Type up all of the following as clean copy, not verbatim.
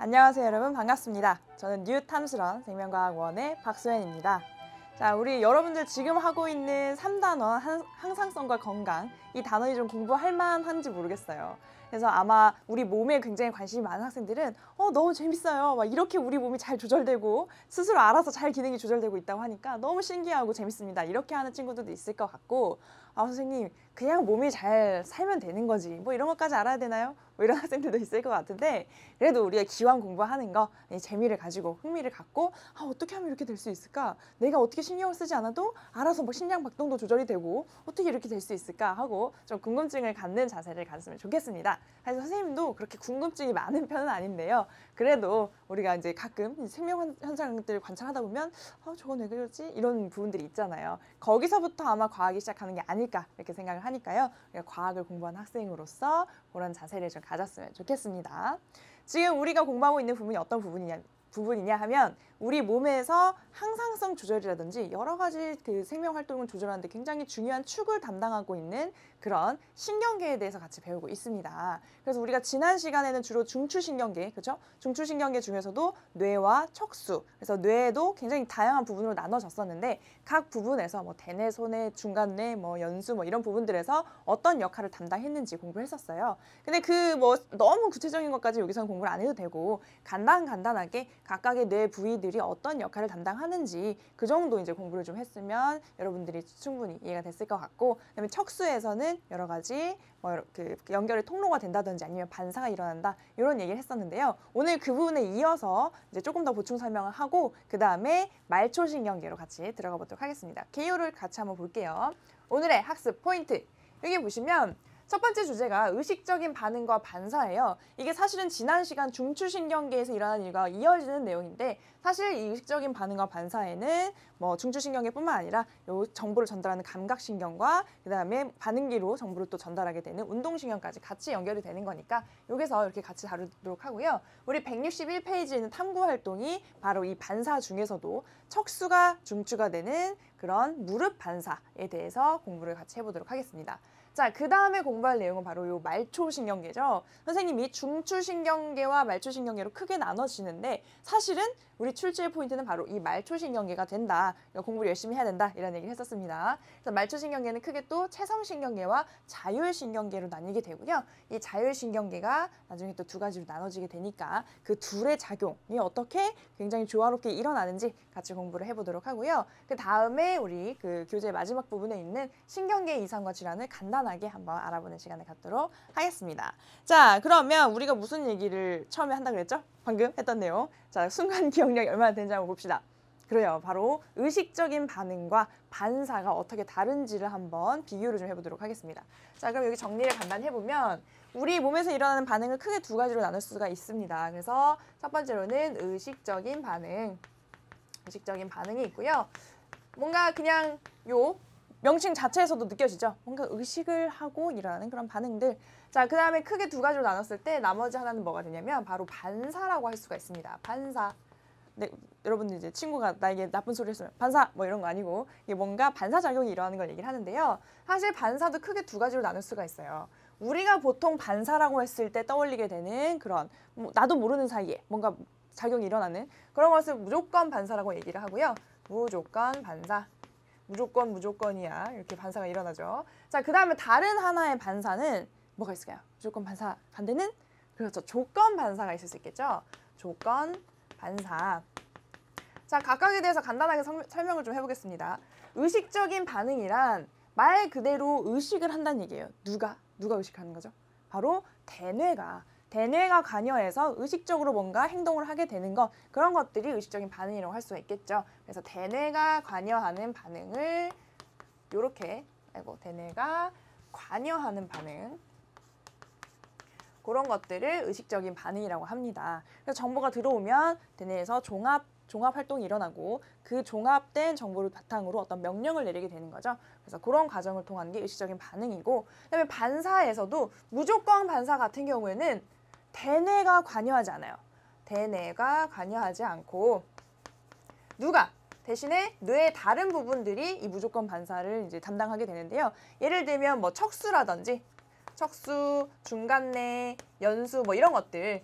안녕하세요 여러분, 반갑습니다. 저는 뉴탐스런 생명과학원의 박소연입니다. 자, 우리 여러분들 지금 하고 있는 3단원 항상성과 건강, 이 단원이 좀 공부할 만한지 모르겠어요. 그래서 아마 우리 몸에 굉장히 관심이 많은 학생들은 너무 재밌어요. 막 이렇게 우리 몸이 잘 조절되고 스스로 알아서 잘 기능이 조절되고 있다고 하니까 너무 신기하고 재밌습니다. 이렇게 하는 친구들도 있을 것 같고, 선생님 그냥 몸이 잘 살면 되는 거지 뭐 이런 것까지 알아야 되나요? 뭐 이런 학생들도 있을 것 같은데, 그래도 우리가 기왕 공부하는 거 재미를 가지고 흥미를 갖고 어떻게 하면 이렇게 될 수 있을까? 내가 어떻게 신경을 쓰지 않아도 알아서 뭐 심장 박동도 조절이 되고 어떻게 이렇게 될 수 있을까 하고 좀 궁금증을 갖는 자세를 가졌으면 좋겠습니다. 그래서 선생님도 그렇게 궁금증이 많은 편은 아닌데요. 그래도 우리가 이제 가끔 생명 현상들을 관찰하다 보면 저건 왜 그러지? 이런 부분들이 있잖아요. 거기서부터 아마 과학이 시작하는 게 아닐까 이렇게 생각을 하니까요. 우리가 과학을 공부한 학생으로서 그런 자세를 좀 가졌으면 좋겠습니다. 지금 우리가 공부하고 있는 부분이 어떤 부분이냐 하면 우리 몸에서 항상성 조절이라든지 여러 가지 그 생명 활동을 조절하는데 굉장히 중요한 축을 담당하고 있는 그런 신경계에 대해서 같이 배우고 있습니다. 그래서 우리가 지난 시간에는 주로 중추신경계, 그렇죠? 중추신경계 중에서도 뇌와 척수, 그래서 뇌에도 굉장히 다양한 부분으로 나눠졌었는데 각 부분에서 뭐 대뇌, 소뇌, 중간뇌, 뭐 연수 뭐 이런 부분들에서 어떤 역할을 담당했는지 공부했었어요. 근데 그 뭐 너무 구체적인 것까지 여기서는 공부를 안 해도 되고 간단하게 각각의 뇌 부위들이 어떤 역할을 담당하는지 그 정도 이제 공부를 좀 했으면 여러분들이 충분히 이해가 됐을 것 같고, 그다음에 척수에서는 여러 가지 뭐 그 연결의 통로가 된다든지 아니면 반사가 일어난다 이런 얘기를 했었는데요. 오늘 그 부분에 이어서 이제 조금 더 보충 설명을 하고 그 다음에 말초신경계로 같이 들어가 보도록 하겠습니다. 개요를 같이 한번 볼게요. 오늘의 학습 포인트, 여기 보시면 첫 번째 주제가 의식적인 반응과 반사예요. 이게 사실은 지난 시간 중추신경계에서 일어나는 일과 이어지는 내용인데, 사실 이 의식적인 반응과 반사에는 뭐 중추신경계뿐만 아니라 요 정보를 전달하는 감각신경과 그 다음에 반응기로 정보를 또 전달하게 되는 운동신경까지 같이 연결이 되는 거니까 여기서 이렇게 같이 다루도록 하고요. 우리 161페이지에 있는 탐구활동이 바로 이 반사 중에서도 척수가 중추가 되는 그런 무릎 반사에 대해서 공부를 같이 해보도록 하겠습니다. 자, 그 다음에 공부할 내용은 바로 요 말초신경계죠. 선생님이 중추신경계와 말초신경계로 크게 나눠지는데 사실은 우리 출제의 포인트는 바로 이 말초신경계가 된다. 공부를 열심히 해야 된다. 이런 얘기를 했었습니다. 그래서 말초신경계는 크게 또 채성신경계와 자율신경계로 나뉘게 되고요. 이 자율신경계가 나중에 또 두 가지로 나눠지게 되니까 그 둘의 작용이 어떻게 굉장히 조화롭게 일어나는지 같이 공부를 해보도록 하고요. 그 다음에 우리 그 교재 마지막 부분에 있는 신경계 이상과 질환을 간단하게 한번 알아보는 시간을 갖도록 하겠습니다. 자, 그러면 우리가 무슨 얘기를 처음에 한다 그랬죠? 방금 했던 내용. 자, 순간 기억력이 얼마나 되는지 한번 봅시다. 그래요. 바로 의식적인 반응과 반사가 어떻게 다른지를 한번 비교를 좀 해보도록 하겠습니다. 자, 그럼 여기 정리를 간단히 해보면 우리 몸에서 일어나는 반응을 크게 두 가지로 나눌 수가 있습니다. 그래서 첫 번째로는 의식적인 반응이 있고요. 뭔가 그냥 요 명칭 자체에서도 느껴지죠? 뭔가 의식을 하고 일어나는 그런 반응들. 자, 그 다음에 크게 두 가지로 나눴을 때 나머지 하나는 뭐가 되냐면 바로 반사라고 할 수가 있습니다. 반사. 네, 여러분들 이제 친구가 나에게 나쁜 소리 했으면 반사 뭐 이런 거 아니고 이게 뭔가 반사작용이 일어나는 걸 얘기를 하는데요. 사실 반사도 크게 두 가지로 나눌 수가 있어요. 우리가 보통 반사라고 했을 때 떠올리게 되는 그런 나도 모르는 사이에 뭔가 작용이 일어나는 그런 것을 무조건 반사라고 얘기를 하고요. 무조건 반사. 무조건이야. 이렇게 반사가 일어나죠. 자, 그 다음에 다른 하나의 반사는 뭐가 있을까요? 무조건 반사 반대는? 그렇죠. 조건 반사가 있을 수 있겠죠. 조건 반사. 자, 각각에 대해서 간단하게 설명을 좀 해보겠습니다. 의식적인 반응이란 말 그대로 의식을 한다는 얘기예요. 누가 의식하는 거죠? 바로 대뇌가 관여해서 의식적으로 뭔가 행동을 하게 되는 것, 그런 것들이 의식적인 반응이라고 할 수가 있겠죠. 그래서 대뇌가 관여하는 반응을 요렇게 대뇌가 관여하는 반응, 그런 것들을 의식적인 반응이라고 합니다. 그래서 정보가 들어오면 대뇌에서 종합 활동이 일어나고 그 종합된 정보를 바탕으로 어떤 명령을 내리게 되는 거죠. 그래서 그런 과정을 통한 게 의식적인 반응이고, 그다음에 반사에서도 무조건 반사 같은 경우에는 대뇌가 관여하지 않아요. 대뇌가 관여하지 않고 누가 대신에 뇌의 다른 부분들이 이 무조건 반사를 이제 담당하게 되는데요. 예를 들면 뭐 척수, 중간뇌, 연수 뭐 이런 것들,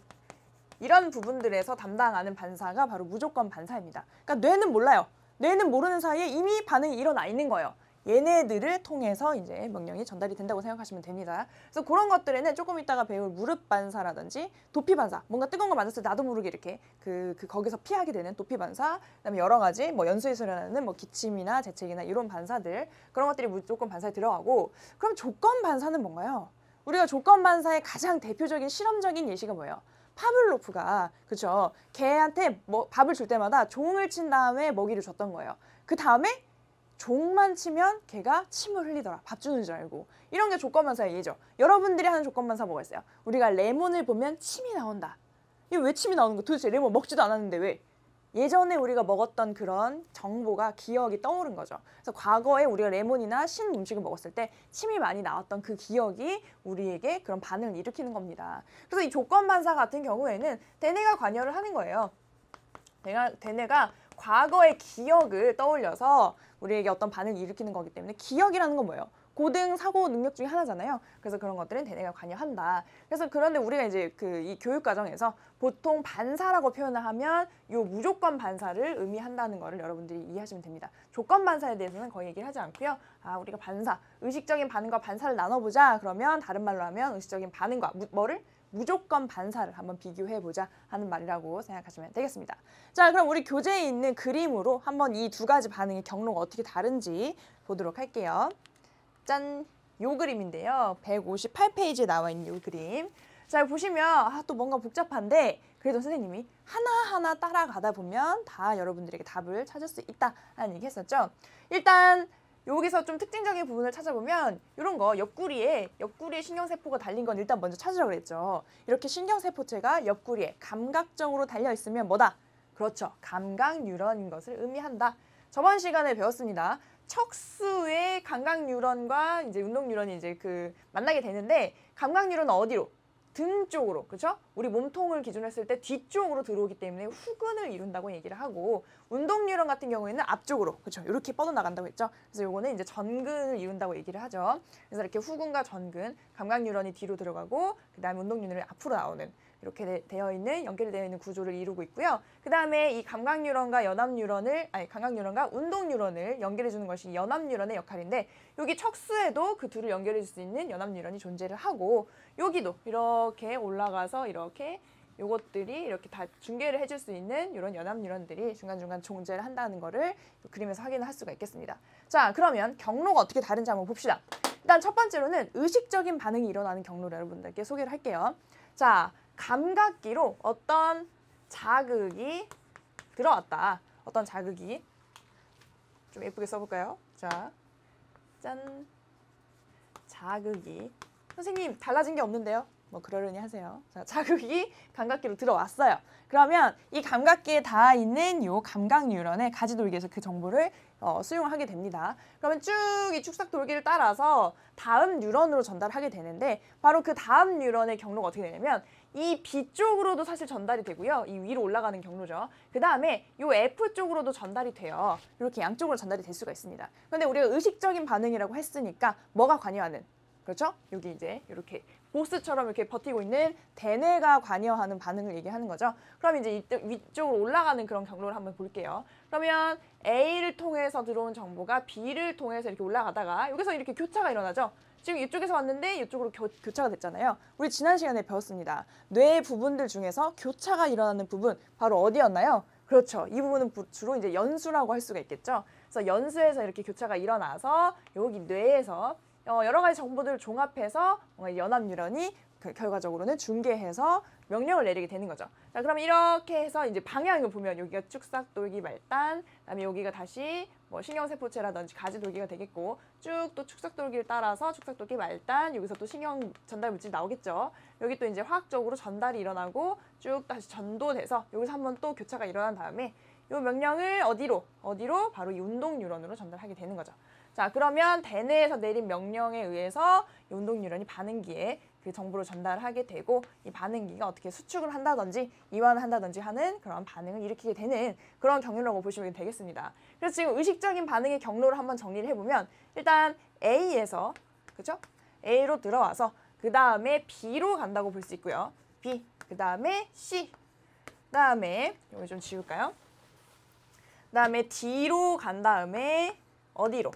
이런 부분들에서 담당하는 반사가 바로 무조건 반사입니다. 그러니까 뇌는 몰라요. 뇌는 모르는 사이에 이미 반응이 일어나 있는 거예요. 얘네들을 통해서 이제 명령이 전달이 된다고 생각하시면 됩니다. 그래서 그런 것들에는 조금 이따가 배울 무릎 반사라든지 도피 반사, 뭔가 뜨거운 거 맞았을 때 나도 모르게 이렇게 거기서 피하게 되는 도피 반사, 그다음에 여러 가지 뭐 연수에서 일어나는 뭐 기침이나 재채기나 이런 반사들, 그런 것들이 무조건 반사에 들어가고, 그럼 조건 반사는 뭔가요? 우리가 조건 반사의 가장 대표적인 실험적인 예시가 뭐예요? 파블로프가, 그쵸? 개한테 밥을 줄 때마다 종을 친 다음에 먹이를 줬던 거예요. 그 다음에 종만 치면 걔가 침을 흘리더라. 밥 주는 줄 알고. 이런 게 조건반사의 예죠. 여러분들이 하는 조건반사 뭐가 있어요? 우리가 레몬을 보면 침이 나온다. 이거 왜 침이 나오는 거야? 도대체 레몬 먹지도 않았는데 왜? 예전에 우리가 먹었던 그런 정보가, 기억이 떠오른 거죠. 그래서 과거에 우리가 레몬이나 신 음식을 먹었을 때 침이 많이 나왔던 그 기억이 우리에게 그런 반응을 일으키는 겁니다. 그래서 이 조건반사 같은 경우에는 대뇌가 관여를 하는 거예요. 대뇌가 과거의 기억을 떠올려서 우리에게 어떤 반응을 일으키는 거기 때문에, 기억이라는 건 뭐예요? 고등 사고 능력 중에 하나잖아요. 그래서 그런 것들은 대뇌가 관여한다. 그래서 그런데 우리가 이제 이 교육 과정에서 보통 반사라고 표현을 하면 요 무조건 반사를 의미한다는 거를 여러분들이 이해하시면 됩니다. 조건 반사에 대해서는 거의 얘기를 하지 않고요. 우리가 반사, 의식적인 반응과 반사를 나눠보자. 그러면 다른 말로 하면 의식적인 반응과 무조건 반사를 한번 비교해보자 하는 말이라고 생각하시면 되겠습니다. 자, 그럼 우리 교재에 있는 그림으로 한번 이 두 가지 반응의 경로가 어떻게 다른지 보도록 할게요. 짠! 요 그림인데요. 158페이지에 나와 있는 요 그림. 자, 보시면 또 뭔가 복잡한데 그래도 선생님이 하나하나 따라가다 보면 다 여러분들에게 답을 찾을 수 있다라는 얘기 했었죠. 일단 여기서 좀 특징적인 부분을 찾아보면 이런 거 옆구리에 신경세포가 달린 건 일단 먼저 찾으라고 그랬죠. 이렇게 신경세포체가 옆구리에 감각적으로 달려 있으면 뭐다? 그렇죠. 감각 뉴런인 것을 의미한다. 저번 시간에 배웠습니다. 척수의 감각 뉴런과 이제 운동 뉴런이 이제 만나게 되는데, 감각 뉴런은 어디로? 등 쪽으로, 그렇죠? 우리 몸통을 기준으로 했을 때 뒤쪽으로 들어오기 때문에 후근을 이룬다고 얘기를 하고, 운동 뉴런 같은 경우에는 앞쪽으로, 그렇죠? 이렇게 뻗어나간다고 했죠. 그래서 요거는 이제 전근을 이룬다고 얘기를 하죠. 그래서 이렇게 후근과 전근, 감각 뉴런이 뒤로 들어가고 그다음에 운동 뉴런이 앞으로 나오는, 이렇게 연결되어 있는 구조를 이루고 있고요. 그 다음에 이 감각 뉴런과 감각 뉴런과 운동 뉴런을 연결해 주는 것이 연합 뉴런의 역할인데, 여기 척수에도 그 둘을 연결해 줄 수 있는 연합 뉴런이 존재를 하고, 여기도 이렇게 올라가서 이렇게 요것들이 이렇게 다 중계를 해줄 수 있는 이런 연합 뉴런들이 중간중간 존재를 한다는 거를 그림에서 확인을 할 수가 있겠습니다. 자, 그러면 경로가 어떻게 다른지 한번 봅시다. 일단 첫 번째로는 의식적인 반응이 일어나는 경로를 여러분들께 소개를 할게요. 자, 감각기로 어떤 자극이 들어왔다. 어떤 자극이, 좀 예쁘게 써볼까요? 자, 짠. 자극이, 선생님 달라진 게 없는데요? 뭐 그러려니 하세요. 자, 자극이 감각기로 들어왔어요. 그러면 이 감각기에 닿아 있는 요 감각 뉴런의 가지돌기에서 그 정보를 수용하게 됩니다. 그러면 쭉 이 축삭돌기를 따라서 다음 뉴런으로 전달하게 되는데, 바로 그 다음 뉴런의 경로가 어떻게 되냐면 이 B 쪽으로도 사실 전달이 되고요. 이 위로 올라가는 경로죠. 그 다음에 이 F 쪽으로도 전달이 돼요. 이렇게 양쪽으로 전달이 될 수가 있습니다. 그런데 우리가 의식적인 반응이라고 했으니까 뭐가 관여하는, 그렇죠? 여기 이제 이렇게 보스처럼 이렇게 버티고 있는 대뇌가 관여하는 반응을 얘기하는 거죠. 그럼 이제 위쪽으로 올라가는 그런 경로를 한번 볼게요. 그러면 A를 통해서 들어온 정보가 B를 통해서 이렇게 올라가다가 여기서 이렇게 교차가 일어나죠. 지금 이쪽에서 왔는데 이쪽으로 교차가 됐잖아요. 우리 지난 시간에 배웠습니다. 뇌 부분들 중에서 교차가 일어나는 부분 바로 어디였나요? 그렇죠. 이 부분은 주로 이제 연수라고 할 수가 있겠죠. 그래서 연수에서 이렇게 교차가 일어나서 여기 뇌에서 여러 가지 정보들을 종합해서 연합 뉴런이 결과적으로는 중계해서 명령을 내리게 되는 거죠. 자, 그럼 이렇게 해서 이제 방향을 보면 여기가 축삭돌기 말단, 그다음에 여기가 다시 뭐 신경세포체라든지 가지돌기가 되겠고, 쭉 또 축삭돌기를 따라서 축삭돌기 말단, 여기서 또 신경 전달 물질 나오겠죠. 여기 또 이제 화학적으로 전달이 일어나고 쭉 다시 전도돼서 여기서 한번 또 교차가 일어난 다음에 이 명령을 어디로? 바로 이 운동 뉴런으로 전달하게 되는 거죠. 자, 그러면 대뇌에서 내린 명령에 의해서 이 운동 뉴런이 반응기에 그 정보를 전달하게 되고, 이 반응기가 어떻게 수축을 한다든지 이완을 한다든지 하는 그런 반응을 일으키게 되는 그런 경로라고 보시면 되겠습니다. 그래서 지금 의식적인 반응의 경로를 한번 정리를 해보면, 일단 A에서, 그렇죠? A로 들어와서 그 다음에 B로 간다고 볼 수 있고요. B, 그 다음에 C, 그다음에 여기 좀 지울까요? 그다음에 D로 간 다음에 어디로?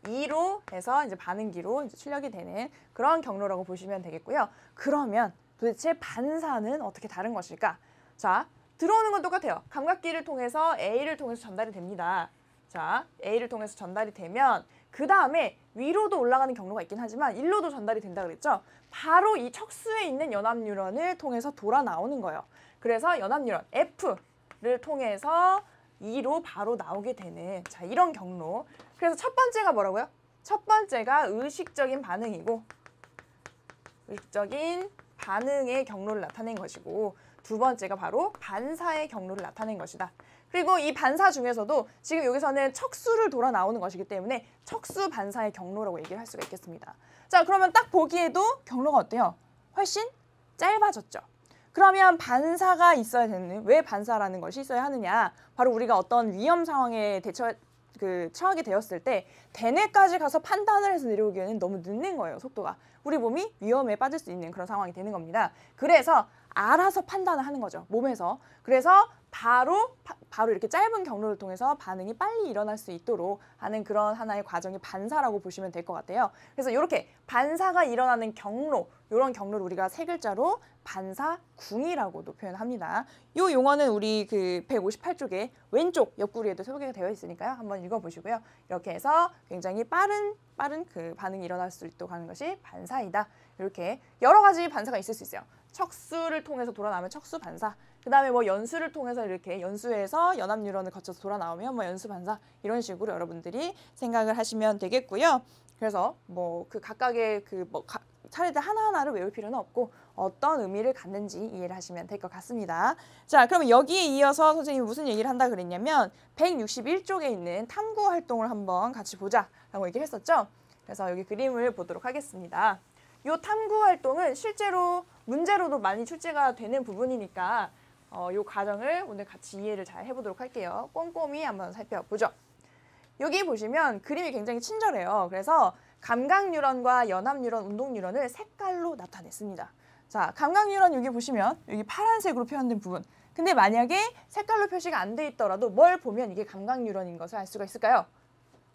E로 해서 이제 반응기로 이제 출력이 되는 그런 경로라고 보시면 되겠고요. 그러면 도대체 반사는 어떻게 다른 것일까? 자, 들어오는 건 똑같아요. 감각기를 통해서 A를 통해서 전달이 됩니다. 자, A를 통해서 전달이 되면 그 다음에 위로도 올라가는 경로가 있긴 하지만 일로도 전달이 된다 그랬죠? 바로 이 척수에 있는 연합뉴런을 통해서 돌아 나오는 거예요. 그래서 연합뉴런 F를 통해서 E로 바로 나오게 되는 자 이런 경로. 그래서 첫 번째가 뭐라고요? 첫 번째가 의식적인 반응이고 의식적인 반응의 경로를 나타낸 것이고 두 번째가 바로 반사의 경로를 나타낸 것이다. 그리고 이 반사 중에서도 지금 여기서는 척수를 돌아 나오는 것이기 때문에 척수 반사의 경로라고 얘기를 할 수가 있겠습니다. 자, 그러면 딱 보기에도 경로가 어때요? 훨씬 짧아졌죠. 그러면 반사가 있어야 되는, 왜 반사라는 것이 있어야 하느냐? 바로 우리가 어떤 위험 상황에 처하게 되었을 때 대뇌까지 가서 판단을 해서 내려오기에는 너무 늦는 거예요, 속도가. 우리 몸이 위험에 빠질 수 있는 그런 상황이 되는 겁니다. 그래서 알아서 판단을 하는 거죠, 몸에서. 그래서 바로 이렇게 짧은 경로를 통해서 반응이 빨리 일어날 수 있도록 하는 그런 하나의 과정이 반사라고 보시면 될 것 같아요. 그래서 이렇게 반사가 일어나는 경로, 이런 경로를 우리가 세 글자로 반사궁이라고도 표현합니다. 이 용어는 우리 그 158쪽에 왼쪽 옆구리에도 소개가 되어 있으니까요. 한번 읽어보시고요. 이렇게 해서 굉장히 빠른 그 반응이 일어날 수 있도록 하는 것이 반사이다. 이렇게 여러 가지 반사가 있을 수 있어요. 척수를 통해서 돌아 나오면 척수 반사, 그 다음에 뭐 연수를 통해서 이렇게 연수에서 연합뉴런을 거쳐서 돌아 나오면 뭐 연수 반사, 이런 식으로 여러분들이 생각을 하시면 되겠고요. 그래서 뭐 그 각각의 차례들 하나하나를 외울 필요는 없고 어떤 의미를 갖는지 이해를 하시면 될 것 같습니다. 자, 그러면 여기에 이어서 선생님이 무슨 얘기를 한다 그랬냐면 161쪽에 있는 탐구 활동을 한번 같이 보자라고 얘기를 했었죠. 그래서 여기 그림을 보도록 하겠습니다. 이 탐구 활동은 실제로 문제로도 많이 출제가 되는 부분이니까 이 과정을 오늘 같이 이해를 잘 해보도록 할게요. 꼼꼼히 한번 살펴보죠. 여기 보시면 그림이 굉장히 친절해요. 그래서 감각뉴런과 연합뉴런, 운동뉴런을 색깔로 나타냈습니다. 자, 감각뉴런 여기 보시면 여기 파란색으로 표현된 부분. 근데 만약에 색깔로 표시가 안 돼 있더라도 뭘 보면 이게 감각뉴런인 것을 알 수가 있을까요?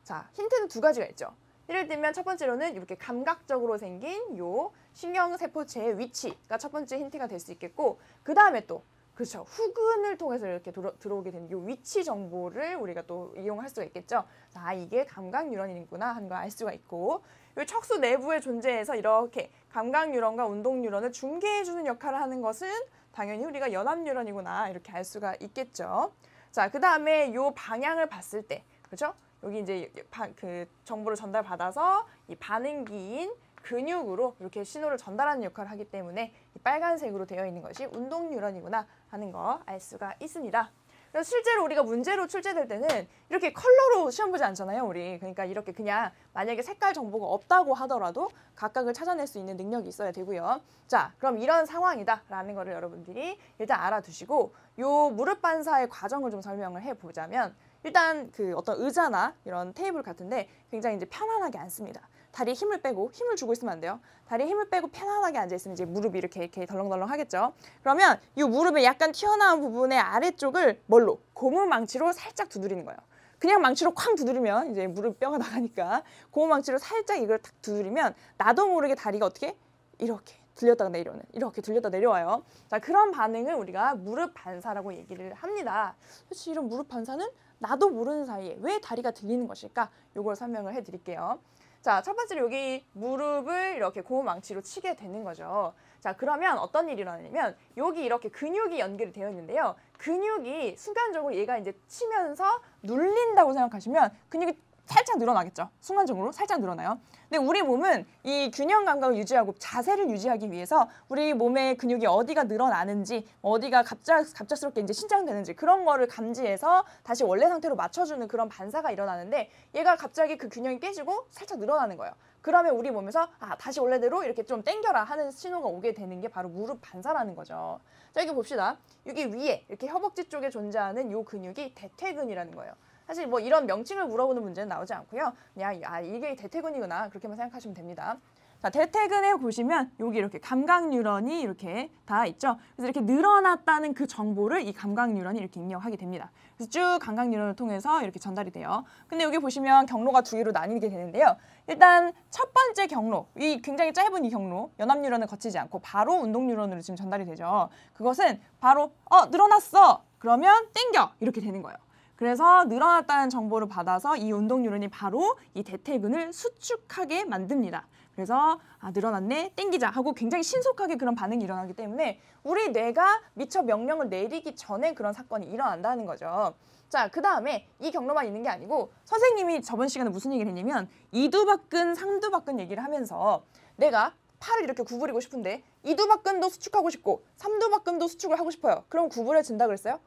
자, 힌트는 두 가지가 있죠. 예를 들면 첫 번째로는 이렇게 감각적으로 생긴 요 신경세포체의 위치가 첫 번째 힌트가 될 수 있겠고, 그 다음에 또 그렇죠, 후근을 통해서 이렇게 들어오게 되는 요 위치 정보를 우리가 또 이용할 수가 있겠죠. 아, 이게 감각뉴런이구나 하는 걸 알 수가 있고, 요 척수 내부에 존재해서 이렇게 감각뉴런과 운동뉴런을 중개해주는 역할을 하는 것은 당연히 우리가 연합뉴런이구나 이렇게 알 수가 있겠죠. 자, 그 다음에 요 방향을 봤을 때, 그렇죠? 여기 이제 그 정보를 전달받아서 이 반응기인 근육으로 이렇게 신호를 전달하는 역할을 하기 때문에 이 빨간색으로 되어 있는 것이 운동뉴런이구나 하는 거 알 수가 있습니다. 그래서 실제로 우리가 문제로 출제될 때는 이렇게 컬러로 시험 보지 않잖아요, 우리. 그러니까 이렇게 그냥 만약에 색깔 정보가 없다고 하더라도 각각을 찾아낼 수 있는 능력이 있어야 되고요. 자, 그럼 이런 상황이다라는 거를 여러분들이 일단 알아두시고 요 무릎 반사의 과정을 좀 설명을 해보자면, 일단 그 어떤 의자나 이런 테이블 같은데 굉장히 이제 편안하게 앉습니다. 다리에 힘을 빼고, 힘을 주고 있으면 안 돼요. 다리에 힘을 빼고 편안하게 앉아있으면 이제 무릎이 이렇게 덜렁덜렁 하겠죠. 그러면 이 무릎의 약간 튀어나온 부분의 아래쪽을 뭘로? 고무망치로 살짝 두드리는 거예요. 그냥 망치로 쾅 두드리면 이제 무릎 뼈가 나가니까 고무망치로 살짝 이걸 탁 두드리면 나도 모르게 다리가 어떻게? 이렇게 들렸다가 내려오는, 이렇게 들렸다 내려와요. 자, 그런 반응을 우리가 무릎 반사라고 얘기를 합니다. 사실 이런 무릎 반사는 나도 모르는 사이에 왜 다리가 들리는 것일까? 요걸 설명을 해드릴게요. 자, 첫 번째로 여기 무릎을 이렇게 고무망치로 치게 되는 거죠. 자, 그러면 어떤 일이 일어나냐면 여기 이렇게 근육이 연결이 되어 있는데요. 근육이 순간적으로 얘가 이제 치면서 눌린다고 생각하시면 근육이 살짝 늘어나겠죠. 순간적으로 살짝 늘어나요. 근데 우리 몸은 이 균형 감각을 유지하고 자세를 유지하기 위해서 우리 몸의 근육이 어디가 늘어나는지, 어디가 갑작스럽게 이제 신장되는지 그런 거를 감지해서 다시 원래 상태로 맞춰주는 그런 반사가 일어나는데, 얘가 갑자기 그 균형이 깨지고 살짝 늘어나는 거예요. 그러면 우리 몸에서 다시 원래대로 이렇게 좀 당겨라 하는 신호가 오게 되는 게 바로 무릎 반사라는 거죠. 자, 여기 봅시다. 여기 위에 이렇게 허벅지 쪽에 존재하는 요 근육이 대퇴근이라는 거예요. 사실 뭐 이런 명칭을 물어보는 문제는 나오지 않고요. 그냥 이게 대퇴근이구나 그렇게만 생각하시면 됩니다. 자, 대퇴근에 보시면 여기 이렇게 감각 뉴런이 이렇게 다 있죠. 그래서 이렇게 늘어났다는 그 정보를 이 감각 뉴런이 이렇게 입력하게 됩니다. 그래서 쭉 감각 뉴런을 통해서 이렇게 전달이 돼요. 근데 여기 보시면 경로가 두 개로 나뉘게 되는데요. 일단 첫 번째 경로, 이 굉장히 짧은 이 경로, 연합 뉴런을 거치지 않고 바로 운동 뉴런으로 지금 전달이 되죠. 그것은 바로 늘어났어. 그러면 땡겨. 이렇게 되는 거예요. 그래서 늘어났다는 정보를 받아서 이 운동 뉴런이 바로 이 대퇴근을 수축하게 만듭니다. 그래서 늘어났네, 땡기자 하고 굉장히 신속하게 그런 반응이 일어나기 때문에 우리 뇌가 미처 명령을 내리기 전에 그런 사건이 일어난다는 거죠. 자, 그 다음에 이 경로만 있는 게 아니고 선생님이 저번 시간에 무슨 얘기를 했냐면 이두박근, 삼두박근 얘기를 하면서 내가 팔을 이렇게 구부리고 싶은데 이두박근도 수축하고 싶고 삼두박근도 수축을 하고 싶어요. 그럼 구부려진다 그랬어요?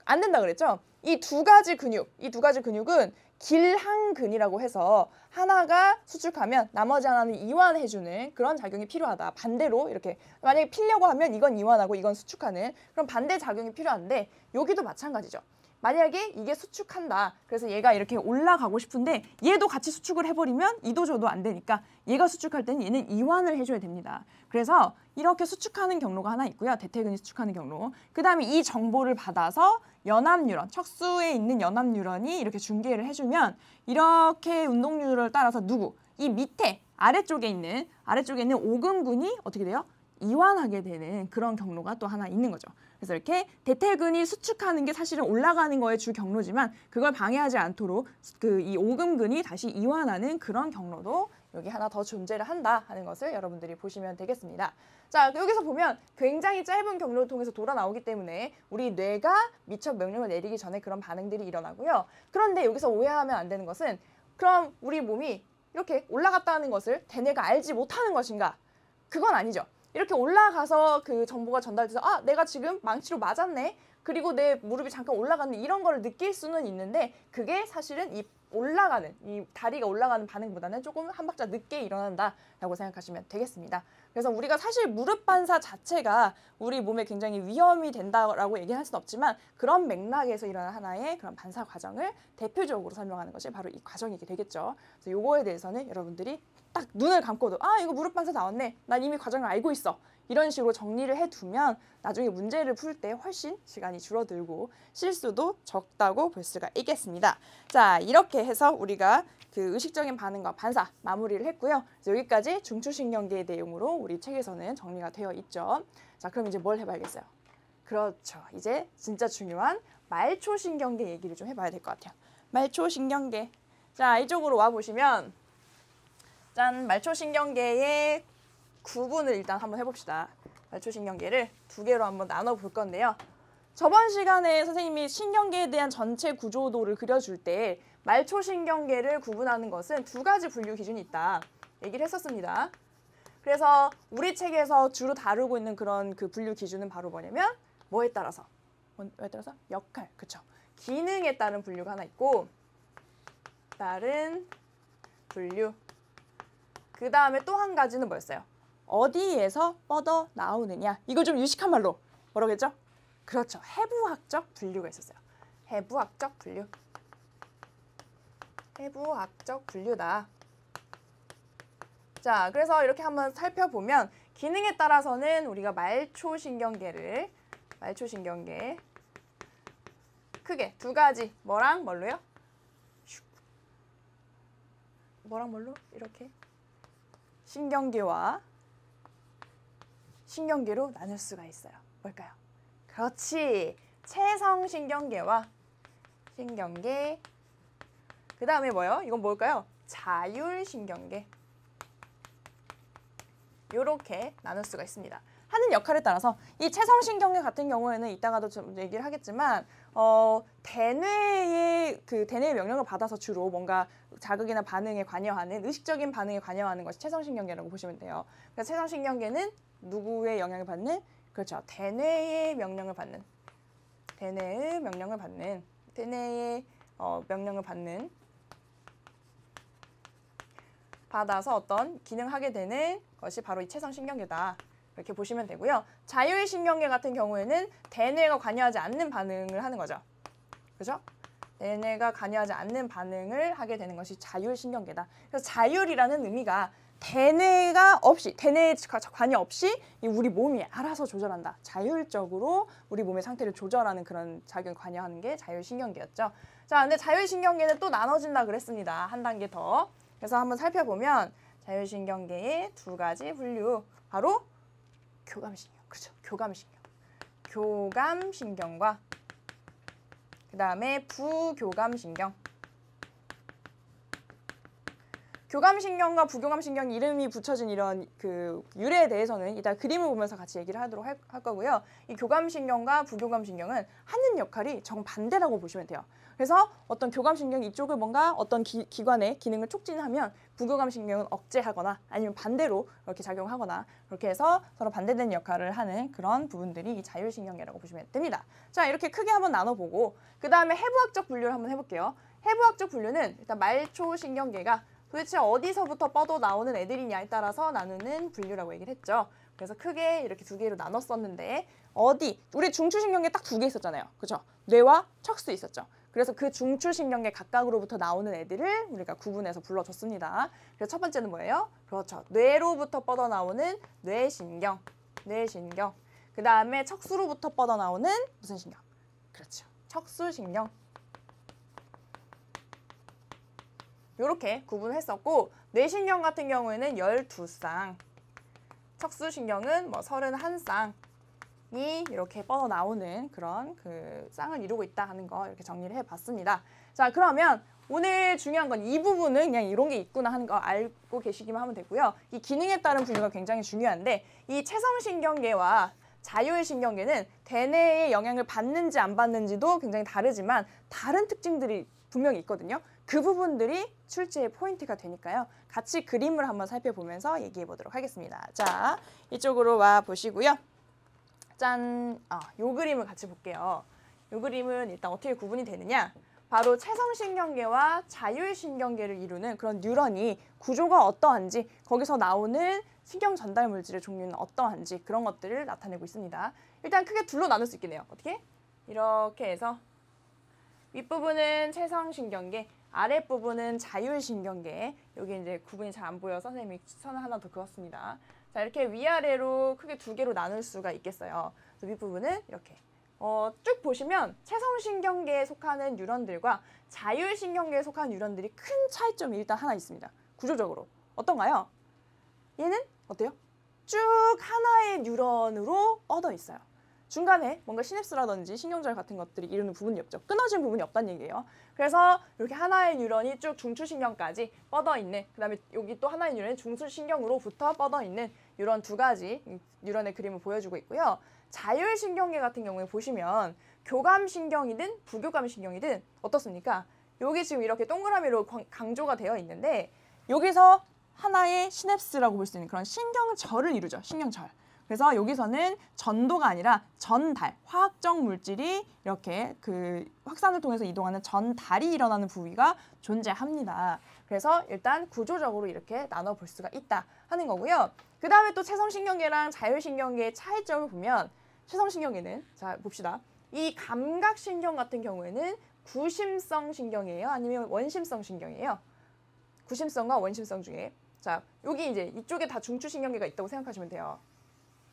안 된다 그랬죠? 이 두 가지 근육은 길항근이라고 해서 하나가 수축하면 나머지 하나는 이완해주는 그런 작용이 필요하다. 반대로 이렇게 만약에 피려고 하면 이건 이완하고 이건 수축하는 그런 반대 작용이 필요한데 여기도 마찬가지죠. 만약에 이게 수축한다. 그래서 얘가 이렇게 올라가고 싶은데 얘도 같이 수축을 해버리면 이도저도 안 되니까 얘가 수축할 때는 얘는 이완을 해줘야 됩니다. 그래서 이렇게 수축하는 경로가 하나 있고요. 대퇴근이 수축하는 경로. 그 다음에 이 정보를 받아서 연합 뉴런, 척수에 있는 연합 뉴런이 이렇게 중계를 해주면 이렇게 운동 뉴런을 따라서 이 밑에 아래쪽에 있는 오금근이 어떻게 돼요? 이완하게 되는 그런 경로가 또 하나 있는 거죠. 그래서 이렇게 대퇴근이 수축하는 게 사실은 올라가는 거의 주 경로지만 그걸 방해하지 않도록 이 오금근이 다시 이완하는 그런 경로도 여기 하나 더 존재를 한다 하는 것을 여러분들이 보시면 되겠습니다. 자, 여기서 보면 굉장히 짧은 경로를 통해서 돌아 나오기 때문에 우리 뇌가 미처 명령을 내리기 전에 그런 반응들이 일어나고요. 그런데 여기서 오해하면 안 되는 것은 그럼 우리 몸이 이렇게 올라갔다는 것을 대뇌가 알지 못하는 것인가? 그건 아니죠. 이렇게 올라가서 그 정보가 전달돼서 내가 지금 망치로 맞았네. 그리고 내 무릎이 잠깐 올라갔네. 이런 걸 느낄 수는 있는데 그게 사실은 이 다리가 올라가는 반응보다는 조금 한 박자 늦게 일어난다라고 생각하시면 되겠습니다. 그래서 우리가 사실 무릎 반사 자체가 우리 몸에 굉장히 위험이 된다라고 얘기할 수는 없지만 그런 맥락에서 일어나는 하나의 그런 반사 과정을 대표적으로 설명하는 것이 바로 이 과정이게 되겠죠. 그래서 요거에 대해서는 여러분들이 딱 눈을 감고도 이거 무릎 반사 나왔네. 난 이미 과정을 알고 있어. 이런 식으로 정리를 해두면 나중에 문제를 풀 때 훨씬 시간이 줄어들고 실수도 적다고 볼 수가 있겠습니다. 자, 이렇게 해서 우리가 그 의식적인 반응과 반사 마무리를 했고요. 여기까지 중추신경계의 내용으로 우리 책에서는 정리가 되어 있죠. 자, 그럼 이제 뭘 해봐야겠어요? 그렇죠. 이제 진짜 중요한 말초신경계 얘기를 좀 해봐야 될 것 같아요. 말초신경계. 자, 이쪽으로 와보시면 짠, 말초신경계의 구분을 일단 한번 해봅시다. 말초신경계를 두 개로 한번 나눠볼 건데요. 저번 시간에 선생님이 신경계에 대한 전체 구조도를 그려줄 때 말초신경계를 구분하는 것은 두 가지 분류 기준이 있다 얘기를 했었습니다. 그래서 우리 책에서 주로 다루고 있는 그런 그 분류 기준은 바로 뭐냐면 뭐에 따라서? 역할, 그쵸? 기능에 따른 분류가 하나 있고 다른 분류. 그 다음에 또 한 가지는 뭐였어요? 어디에서 뻗어 나오느냐. 이걸 좀 유식한 말로 뭐라고 했죠? 그렇죠. 해부학적 분류가 있었어요. 해부학적 분류. 해부학적 분류다. 자, 그래서 이렇게 한번 살펴보면 기능에 따라서는 우리가 말초신경계 크게 두 가지 뭐랑 뭘로요? 뭐랑 뭘로? 이렇게 신경계와 신경계로 나눌 수가 있어요. 뭘까요? 그렇지. 체성신경계와 신경계. 그 다음에 뭐요? 이건 뭘까요? 자율신경계. 이렇게 나눌 수가 있습니다. 하는 역할에 따라서 이 체성신경계 같은 경우에는 이따가도 좀 얘기를 하겠지만 대뇌의 명령을 받아서 주로 뭔가 자극이나 반응에 관여하는 의식적인 반응에 관여하는 것이 체성신경계라고 보시면 돼요. 그래서 체성신경계는 누구의 영향을 받는? 그렇죠. 대뇌의 명령을 받는 받아서 어떤 기능하게 되는 것이 바로 이 체성신경계다. 이렇게 보시면 되고요. 자율신경계 같은 경우에는 대뇌가 관여하지 않는 반응을 하는 거죠. 그죠? 얘네가 관여하지 않는 반응을 하게 되는 것이 자율신경계다. 그래서 자율이라는 의미가 대뇌가 없이, 대뇌의 관여 없이 우리 몸이 알아서 조절한다. 자율적으로 우리 몸의 상태를 조절하는 그런 작용에 관여하는 게 자율신경계였죠. 자, 근데 자율신경계는 또 나눠진다 그랬습니다. 한 단계 더. 그래서 한번 살펴보면 자율신경계의 두 가지 분류. 바로 교감신경. 그렇죠. 교감신경. 교감신경과 그 다음에 부교감신경. 교감신경과 부교감신경 이름이 붙여진 이런 그 유래에 대해서는 이따 그림을 보면서 같이 얘기를 하도록 할 거고요. 이 교감신경과 부교감신경은 하는 역할이 정반대라고 보시면 돼요. 그래서 어떤 교감신경 이쪽을 뭔가 어떤 기관의 기능을 촉진하면 부교감신경은 억제하거나 아니면 반대로 이렇게 작용하거나 그렇게 해서 서로 반대되는 역할을 하는 그런 부분들이 이 자율신경계라고 보시면 됩니다. 자, 이렇게 크게 한번 나눠보고 그 다음에 해부학적 분류를 한번 해볼게요. 해부학적 분류는 일단 말초신경계가 도대체 어디서부터 뻗어 나오는 애들이냐에 따라서 나누는 분류라고 얘기를 했죠. 그래서 크게 이렇게 두 개로 나눴었는데 우리 중추신경계 딱 두 개 있었잖아요. 그렇죠? 뇌와 척수 있었죠. 그래서 그 중추신경계 각각으로부터 나오는 애들을 우리가 구분해서 불러줬습니다. 그래서 첫 번째는 뭐예요? 그렇죠. 뇌로부터 뻗어 나오는 뇌신경. 그 다음에 척수로부터 뻗어 나오는 무슨 신경? 그렇죠. 척수신경. 이렇게 구분했었고 뇌신경 같은 경우에는 12쌍, 척수신경은 뭐 31쌍이 이렇게 뻗어 나오는 그런 그 쌍을 이루고 있다 하는 거 이렇게 정리를 해봤습니다. 자, 그러면 오늘 중요한 건 이 부분은 그냥 이런 게 있구나 하는 거 알고 계시기만 하면 되고요. 이 기능에 따른 분류가 굉장히 중요한데 이 체성신경계와 자율신경계는 대뇌의 영향을 받는지 안 받는지도 굉장히 다르지만 다른 특징들이 분명히 있거든요. 그 부분들이 출제의 포인트가 되니까요. 같이 그림을 한번 살펴보면서 얘기해 보도록 하겠습니다. 자, 이쪽으로 와 보시고요. 짠! 요 그림을 같이 볼게요. 요 그림은 일단 어떻게 구분이 되느냐? 바로 체성신경계와 자율신경계를 이루는 그런 뉴런이 구조가 어떠한지, 거기서 나오는 신경 전달 물질의 종류는 어떠한지 그런 것들을 나타내고 있습니다. 일단 크게 둘로 나눌 수 있겠네요. 어떻게? 이렇게 해서 윗부분은 체성신경계, 아랫부분은 자율신경계. 여기 이제 구분이 잘 안 보여서 선생님이 선을 하나 더 그었습니다. 자, 이렇게 위아래로 크게 두 개로 나눌 수가 있겠어요. 윗부분은 이렇게 쭉 보시면 체성신경계에 속하는 뉴런들과 자율신경계에 속하는 뉴런들이 큰 차이점이 일단 하나 있습니다. 구조적으로. 어떤가요? 얘는 어때요? 쭉 하나의 뉴런으로 뻗어 있어요. 중간에 뭔가 시냅스라든지 신경절 같은 것들이 이루는 부분이 없죠. 끊어진 부분이 없다는 얘기예요. 그래서 이렇게 하나의 뉴런이 쭉 중추신경까지 뻗어 있는, 그 다음에 여기 또 하나의 뉴런이 중추신경으로부터 뻗어 있는 이런 두 가지 뉴런의 그림을 보여주고 있고요. 자율신경계 같은 경우에 보시면 교감신경이든 부교감신경이든 어떻습니까? 여기 지금 이렇게 동그라미로 강조가 되어 있는데 여기서 하나의 시냅스라고 볼 수 있는 그런 신경절을 이루죠. 신경절. 그래서 여기서는 전도가 아니라 전달, 화학적 물질이 이렇게 그 확산을 통해서 이동하는 전달이 일어나는 부위가 존재합니다. 그래서 일단 구조적으로 이렇게 나눠볼 수가 있다 하는 거고요. 그 다음에 또 체성신경계랑 자율신경계의 차이점을 보면 체성신경계는, 자 봅시다. 이 감각신경 같은 경우에는 구심성 신경이에요? 아니면 원심성 신경이에요? 구심성과 원심성 중에. 자, 여기 이제 이쪽에 다 중추신경계가 있다고 생각하시면 돼요.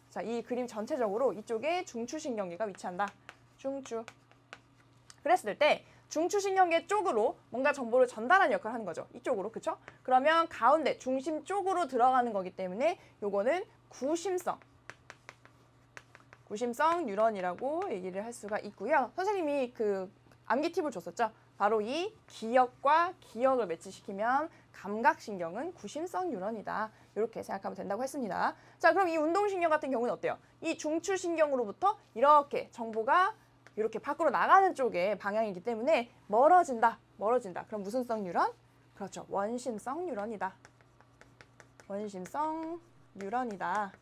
자, 이 그림 전체적으로 이쪽에 중추신경계가 위치한다. 중추. 그랬을 때 중추신경계 쪽으로 뭔가 정보를 전달하는 역할을 하는 거죠. 이쪽으로, 그쵸? 그러면 가운데 중심 쪽으로 들어가는 거기 때문에 요거는 구심성 뉴런이라고 얘기를 할 수가 있고요. 선생님이 그 암기 팁을 줬었죠. 바로 이 기억과 기억을 매치시키면 감각신경은 구심성 뉴런이다. 이렇게 생각하면 된다고 했습니다. 자, 그럼 이 운동신경 같은 경우는 어때요? 이 중추신경으로부터 이렇게 정보가 이렇게 밖으로 나가는 쪽의 방향이기 때문에 멀어진다. 그럼 무슨 성 뉴런? 그렇죠. 원심성 뉴런이다. 원심성 뉴런이다.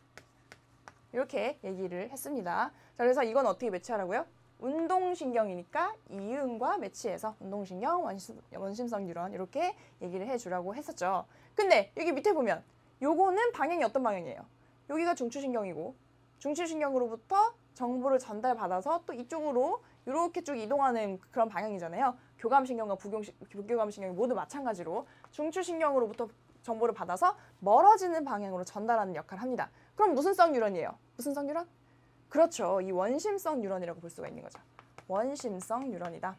이렇게 얘기를 했습니다. 자, 그래서 이건 어떻게 매치하라고요? 운동신경이니까 이응과 매치해서 운동신경, 원심성 뉴런 이렇게 얘기를 해주라고 했었죠. 근데 여기 밑에 보면 요거는 방향이 어떤 방향이에요? 여기가 중추신경이고 중추신경으로부터 정보를 전달받아서 또 이쪽으로 이렇게 쭉 이동하는 그런 방향이잖아요. 교감신경과 부교감신경이 모두 마찬가지로 중추신경으로부터 정보를 받아서 멀어지는 방향으로 전달하는 역할을 합니다. 그럼 무슨 성 뉴런이에요? 무슨 성 뉴런? 그렇죠. 이 원심성 뉴런이라고 볼 수가 있는 거죠. 원심성 뉴런이다.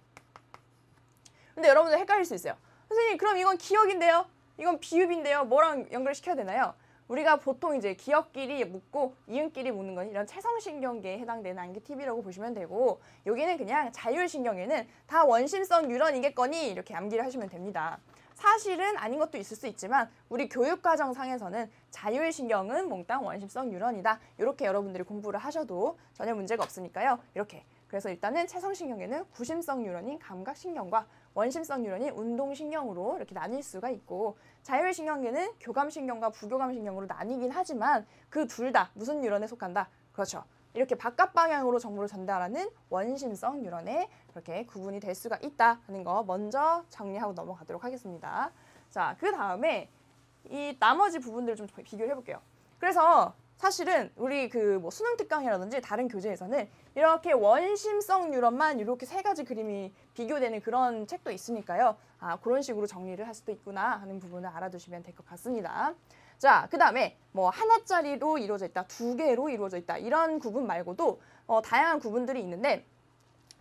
근데 여러분들 헷갈릴 수 있어요. 선생님, 그럼 이건 기억인데요? 이건 비읍인데요? 뭐랑 연결시켜야 되나요? 우리가 보통 이제 기억끼리 묶고 이음끼리 묶는 건 이런 채성신경계에 해당되는 암기 팁이라고 보시면 되고, 여기는 그냥 자율신경에는 다 원심성 뉴런이겠거니 이렇게 암기를 하시면 됩니다. 사실은 아닌 것도 있을 수 있지만 우리 교육과정상에서는 자율신경은 몽땅 원심성 뉴런이다. 이렇게 여러분들이 공부를 하셔도 전혀 문제가 없으니까요. 이렇게. 그래서 일단은 채성신경에는 구심성 뉴런인 감각신경과 원심성 뉴런인 운동신경으로 이렇게 나뉠 수가 있고, 자율신경계는 교감신경과 부교감신경으로 나뉘긴 하지만 그 둘 다 무슨 뉴런에 속한다? 그렇죠. 이렇게 바깥 방향으로 정보를 전달하는 원심성 뉴런에 그렇게 구분이 될 수가 있다는 거 먼저 정리하고 넘어가도록 하겠습니다. 자, 그 다음에 이 나머지 부분들을 좀 비교를 해볼게요. 그래서 사실은 우리 그 뭐 수능 특강이라든지 다른 교재에서는 이렇게 원심성 뉴런만 이렇게 세 가지 그림이 비교되는 그런 책도 있으니까요. 아, 그런 식으로 정리를 할 수도 있구나 하는 부분을 알아두시면 될 것 같습니다. 자, 그 다음에 뭐 하나짜리로 이루어져 있다, 두 개로 이루어져 있다 이런 구분 말고도 다양한 구분들이 있는데,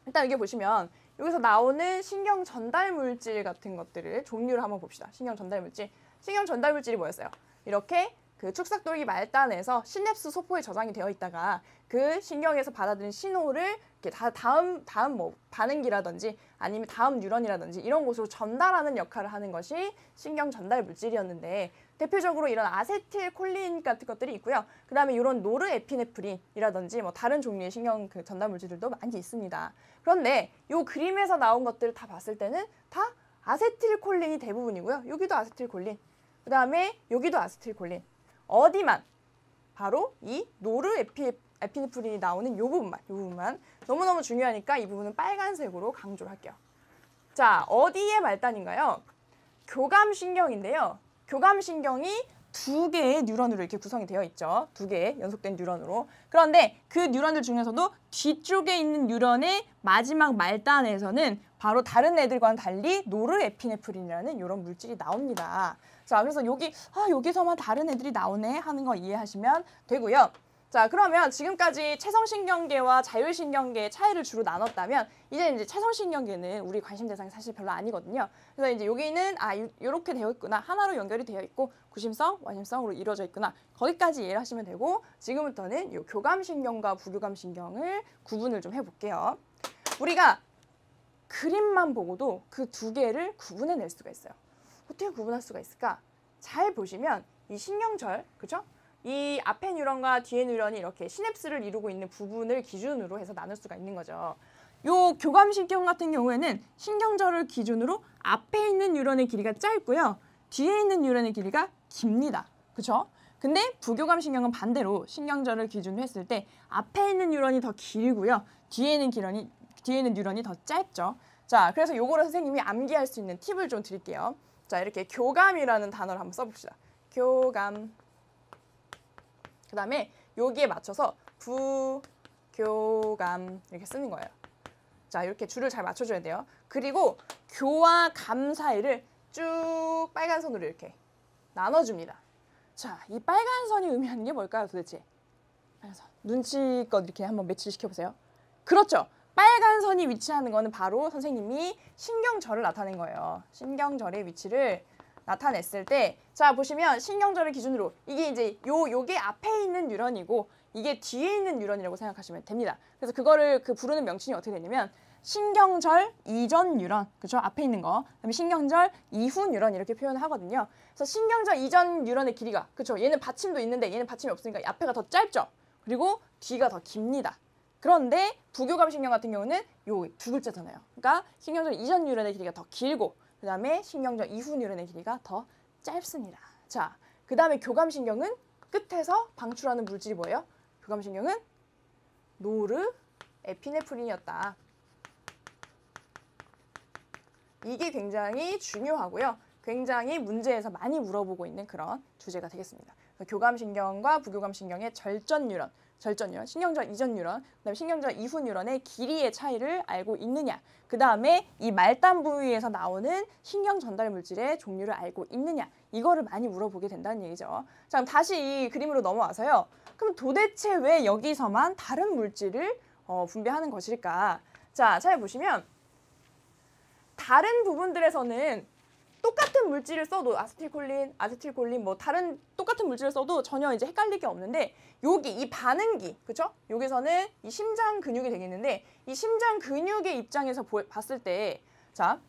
일단 여기 보시면 여기서 나오는 신경 전달 물질 같은 것들을 종류를 한번 봅시다. 신경 전달 물질. 신경 전달 물질이 뭐였어요? 이렇게 그 축삭돌기 말단에서 시냅스 소포에 저장이 되어 있다가 그 신경에서 받아들인 신호를 이렇게 다음 뭐 반응기라든지 아니면 다음 뉴런이라든지 이런 곳으로 전달하는 역할을 하는 것이 신경 전달 물질이었는데, 대표적으로 이런 아세틸콜린 같은 것들이 있고요. 그 다음에 이런 노르에피네프린이라든지 뭐 다른 종류의 신경 그 전달 물질들도 많이 있습니다. 그런데 이 그림에서 나온 것들을 다 봤을 때는 다 아세틸콜린이 대부분이고요. 여기도 아세틸콜린, 그 다음에 여기도 아세틸콜린. 어디만? 바로 이 노르에피네프린이 나오는 이 부분만 너무너무 중요하니까 이 부분은 빨간색으로 강조를 할게요. 자, 어디의 말단인가요? 교감신경인데요. 교감신경이 두 개의 뉴런으로 이렇게 구성이 되어 있죠. 두 개의 연속된 뉴런으로. 그런데 그 뉴런들 중에서도 뒤쪽에 있는 뉴런의 마지막 말단에서는 바로 다른 애들과는 달리 노르에피네프린이라는 이런 물질이 나옵니다. 자, 그래서 여기서만 다른 애들이 나오네 하는 거 이해하시면 되고요. 자, 그러면 지금까지 채성신경계와 자율신경계의 차이를 주로 나눴다면 이제 채성신경계는 우리 관심 대상이 사실 별로 아니거든요. 그래서 이제 여기는 이렇게 되어 있구나. 하나로 연결이 되어 있고 구심성, 원심성으로 이루어져 있구나. 거기까지 이해를 하시면 되고, 지금부터는 이 교감신경과 부교감신경을 구분을 좀 해볼게요. 우리가 그림만 보고도 그 두 개를 구분해낼 수가 있어요. 어떻게 구분할 수가 있을까? 잘 보시면 이 신경절, 그죠? 이 앞에 뉴런과 뒤에 뉴런이 이렇게 시냅스를 이루고 있는 부분을 기준으로 해서 나눌 수가 있는 거죠. 요 교감신경 같은 경우에는 신경절을 기준으로 앞에 있는 뉴런의 길이가 짧고요. 뒤에 있는 뉴런의 길이가 깁니다. 그죠? 근데 부교감신경은 반대로 신경절을 기준으로 했을 때 앞에 있는 뉴런이 더 길고요. 뒤에 있는 뉴런이 더 짧죠. 자, 그래서 요거를 선생님이 암기할 수 있는 팁을 좀 드릴게요. 자, 이렇게 교감이라는 단어를 한번 써봅시다. 교감. 그 다음에 여기에 맞춰서 부교감 이렇게 쓰는 거예요. 자, 이렇게 줄을 잘 맞춰줘야 돼요. 그리고 교와 감 사이를 쭉 빨간 선으로 이렇게 나눠줍니다. 자, 이 빨간 선이 의미하는 게 뭘까요, 도대체? 빨간 선. 눈치껏 이렇게 한번 매치시켜보세요. 그렇죠. 빨간 선이 위치하는 거는 바로 선생님이 신경절을 나타낸 거예요. 신경절의 위치를 나타냈을 때, 자, 보시면 신경절을 기준으로 이게 이제 요게 앞에 있는 뉴런이고 이게 뒤에 있는 뉴런이라고 생각하시면 됩니다. 그래서 그거를 부르는 명칭이 어떻게 되냐면 신경절 이전 뉴런, 그렇죠? 앞에 있는 거. 그다음에 신경절 이후 뉴런 이렇게 표현을 하거든요. 그래서 신경절 이전 뉴런의 길이가, 그렇죠? 얘는 받침도 있는데 얘는 받침이 없으니까 앞에가 더 짧죠. 그리고 뒤가 더 깁니다. 그런데 부교감신경 같은 경우는 요 두 글자잖아요. 그러니까 신경절 이전 뉴런의 길이가 더 길고 그 다음에 신경절 이후 뉴런의 길이가 더 짧습니다. 자, 그 다음에 교감신경은 끝에서 방출하는 물질이 뭐예요? 교감신경은 노르에피네프린이었다. 이게 굉장히 중요하고요. 굉장히 문제에서 많이 물어보고 있는 그런 주제가 되겠습니다. 교감신경과 부교감신경의 절전 뉴런, 신경절 이전 뉴런, 그다음에 신경절 이후 뉴런의 길이의 차이를 알고 있느냐. 그 다음에 이 말단 부위에서 나오는 신경 전달 물질의 종류를 알고 있느냐. 이거를 많이 물어보게 된다는 얘기죠. 자, 그럼 다시 이 그림으로 넘어와서요. 그럼 도대체 왜 여기서만 다른 물질을 분비하는 것일까? 자, 잘 보시면 다른 부분들에서는 똑같은 물질을 써도 아세틸콜린 뭐 다른 똑같은 물질을 써도 전혀 이제 헷갈릴 게 없는데 여기 이 반응기, 그렇죠? 여기서는 이 심장 근육이 되겠는데 이 심장 근육의 입장에서 봤을 때 자,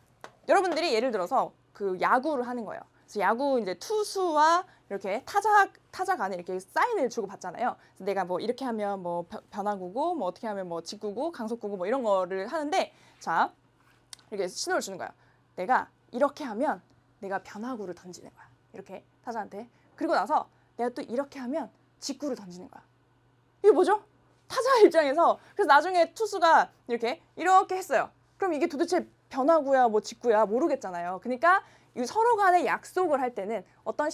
여러분들이 예를 들어서 그 야구를 하는 거예요. 그래서 야구 이제 투수와 이렇게 타자 간에 이렇게 사인을 주고 받잖아요. 그래서 내가 뭐 이렇게 하면 뭐 변화구고 뭐 어떻게 하면 뭐 직구고 강속구고 뭐 이런 거를 하는데 자, 이렇게 신호를 주는 거예요. 내가 이렇게 하면 내가 변화구를 던지는 거야. 이렇게 타자한테. 그리고 나서 내가 또 이렇게 하면 직구를 던지는 거야. 이게 뭐죠? 타자 입장에서. 그래서 나중에 투수가 이렇게 했어요. 그럼 이게 도대체 변화구야 뭐 직구야 모르겠잖아요. 그러니까 이 서로 간에 약속을 할 때는 어떤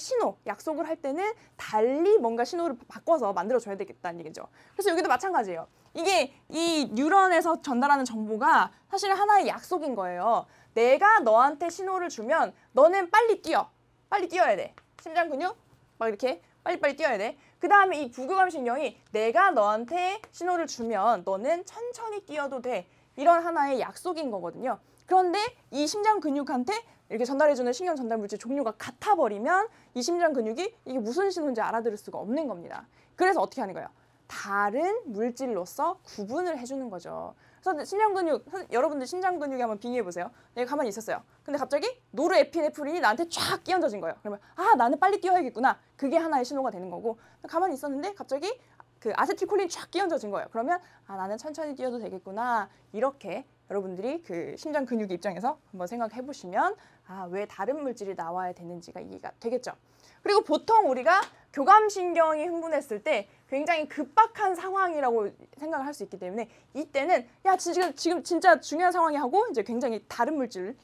약속을 할 때는 달리 뭔가 신호를 바꿔서 만들어줘야 되겠다는 얘기죠. 그래서 여기도 마찬가지예요. 이게 이 뉴런에서 전달하는 정보가 사실 하나의 약속인 거예요. 내가 너한테 신호를 주면 너는 빨리 뛰어야 돼. 심장 근육 막 이렇게 빨리빨리 뛰어야 돼. 그 다음에 이 부교감신경이 내가 너한테 신호를 주면 너는 천천히 뛰어도 돼. 이런 하나의 약속인 거거든요. 그런데 이 심장 근육한테 이렇게 전달해주는 신경 전달 물질 종류가 같아버리면 이 심장 근육이 이게 무슨 신호인지 알아들을 수가 없는 겁니다. 그래서 어떻게 하는 거예요? 다른 물질로서 구분을 해주는 거죠. 그래서 심장 근육, 여러분들 심장 근육에 한번 비교해 보세요. 내가 가만히 있었어요. 근데 갑자기 노르에피네프린이 나한테 쫙 끼얹어진 거예요. 그러면 아, 나는 빨리 뛰어야겠구나. 그게 하나의 신호가 되는 거고, 가만히 있었는데 갑자기 그 아세틸콜린이 쫙 끼얹어진 거예요. 그러면 아, 나는 천천히 뛰어도 되겠구나. 이렇게 여러분들이 그 심장 근육 입장에서 한번 생각해 보시면 아, 왜 다른 물질이 나와야 되는지가 이해가 되겠죠. 그리고 보통 우리가 교감신경이 흥분했을 때 굉장히 급박한 상황이라고 생각을 할 수 있기 때문에 이때는 야, 지금 진짜 중요한 상황이 하고 이제 굉장히 다른 물질,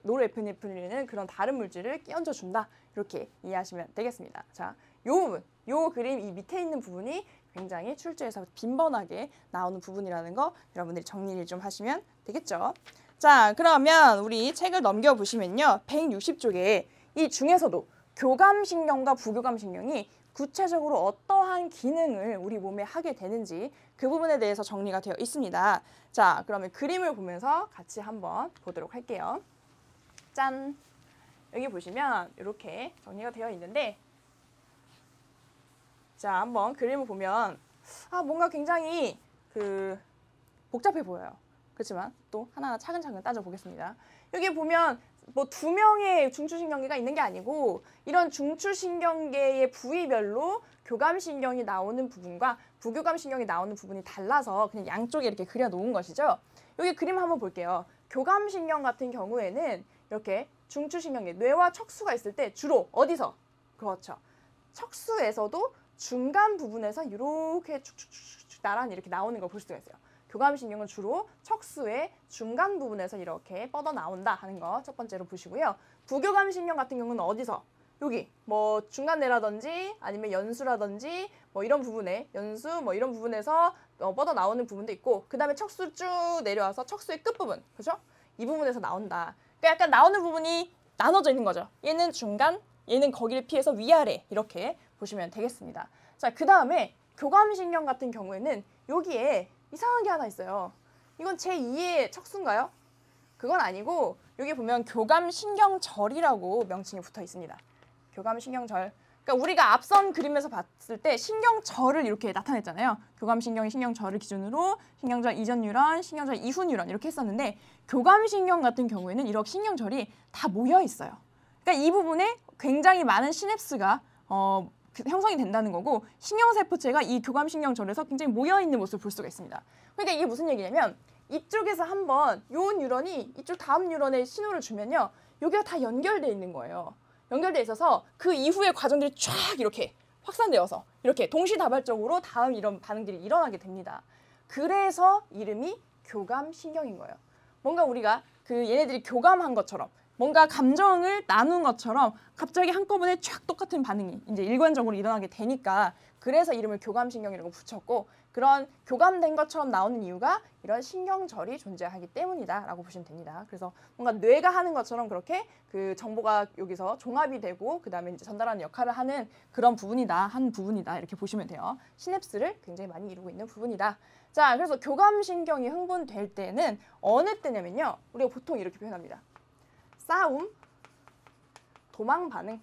노르에피네프린은 그런 다른 물질을 끼얹어 준다. 이렇게 이해하시면 되겠습니다. 자, 요 부분, 요 그림 이 밑에 있는 부분이 굉장히 출제에서 빈번하게 나오는 부분이라는 거 여러분들이 정리를 좀 하시면 되겠죠. 자, 그러면 우리 책을 넘겨보시면요. 160쪽에 이 중에서도 교감신경과 부교감신경이 구체적으로 어떠한 기능을 우리 몸에 하게 되는지 그 부분에 대해서 정리가 되어 있습니다. 자, 그러면 그림을 보면서 같이 한번 보도록 할게요. 짠! 여기 보시면 이렇게 정리가 되어 있는데 자, 한번 그림을 보면 아, 뭔가 굉장히 복잡해 보여요. 그렇지만 또 하나하나 차근차근 따져보겠습니다. 여기 보면 뭐 2명의 중추신경계가 있는 게 아니고 이런 중추신경계의 부위별로 교감신경이 나오는 부분과 부교감신경이 나오는 부분이 달라서 그냥 양쪽에 이렇게 그려놓은 것이죠. 여기 그림 한번 볼게요. 교감신경 같은 경우에는 이렇게 중추신경계, 뇌와 척수가 있을 때 주로 어디서? 그렇죠. 척수에서도 중간 부분에서 이렇게 축축축축 나란히 이렇게 나오는 걸 볼 수가 있어요. 교감신경은 주로 척수의 중간 부분에서 이렇게 뻗어 나온다 하는 거 첫 번째로 보시고요. 부교감신경 같은 경우는 어디서? 여기 뭐 중간뇌라든지 아니면 연수라든지 뭐 이런 부분에 연수 뭐 이런 부분에서 뻗어 나오는 부분도 있고 그 다음에 척수 쭉 내려와서 척수의 끝부분, 그렇죠? 이 부분에서 나온다. 그러니까 약간 나오는 부분이 나눠져 있는 거죠. 얘는 중간, 얘는 거기를 피해서 위아래 이렇게 보시면 되겠습니다. 자, 그 다음에 교감신경 같은 경우에는 여기에 이상한 게 하나 있어요. 이건 제2의 척수인가요? 그건 아니고 여기 보면 교감신경절이라고 명칭이 붙어 있습니다. 교감신경절. 그러니까 우리가 앞선 그림에서 봤을 때 신경절을 이렇게 나타냈잖아요. 교감신경이 신경절을 기준으로 신경절 이전 뉴런, 신경절 이후 뉴런 이렇게 했었는데 교감신경 같은 경우에는 이렇게 신경절이 다 모여 있어요. 그러니까 이 부분에 굉장히 많은 시냅스가 형성이 된다는 거고 신경세포체가 이 교감신경절에서 굉장히 모여있는 모습을 볼 수가 있습니다. 그러니까 이게 무슨 얘기냐면 이쪽에서 한번 요 뉴런이 이쪽 다음 뉴런에 신호를 주면요. 여기가 다 연결되어 있는 거예요. 연결되어 있어서 그 이후의 과정들이 쫙 이렇게 확산되어서 이렇게 동시다발적으로 다음 이런 반응들이 일어나게 됩니다. 그래서 이름이 교감신경인 거예요. 뭔가 우리가 얘네들이 교감한 것처럼 뭔가 감정을 나눈 것처럼 갑자기 한꺼번에 쫙 똑같은 반응이 이제 일관적으로 일어나게 되니까 그래서 이름을 교감신경이라고 붙였고 그런 교감된 것처럼 나오는 이유가 이런 신경절이 존재하기 때문이다 라고 보시면 됩니다. 그래서 뭔가 뇌가 하는 것처럼 그렇게 그 정보가 여기서 종합이 되고 그 다음에 이제 전달하는 역할을 하는 그런 부분이다, 한 부분이다 이렇게 보시면 돼요. 시냅스를 굉장히 많이 이루고 있는 부분이다. 자, 그래서 교감신경이 흥분될 때는 어느 때냐면요. 우리가 보통 이렇게 표현합니다. 싸움, 도망 반응.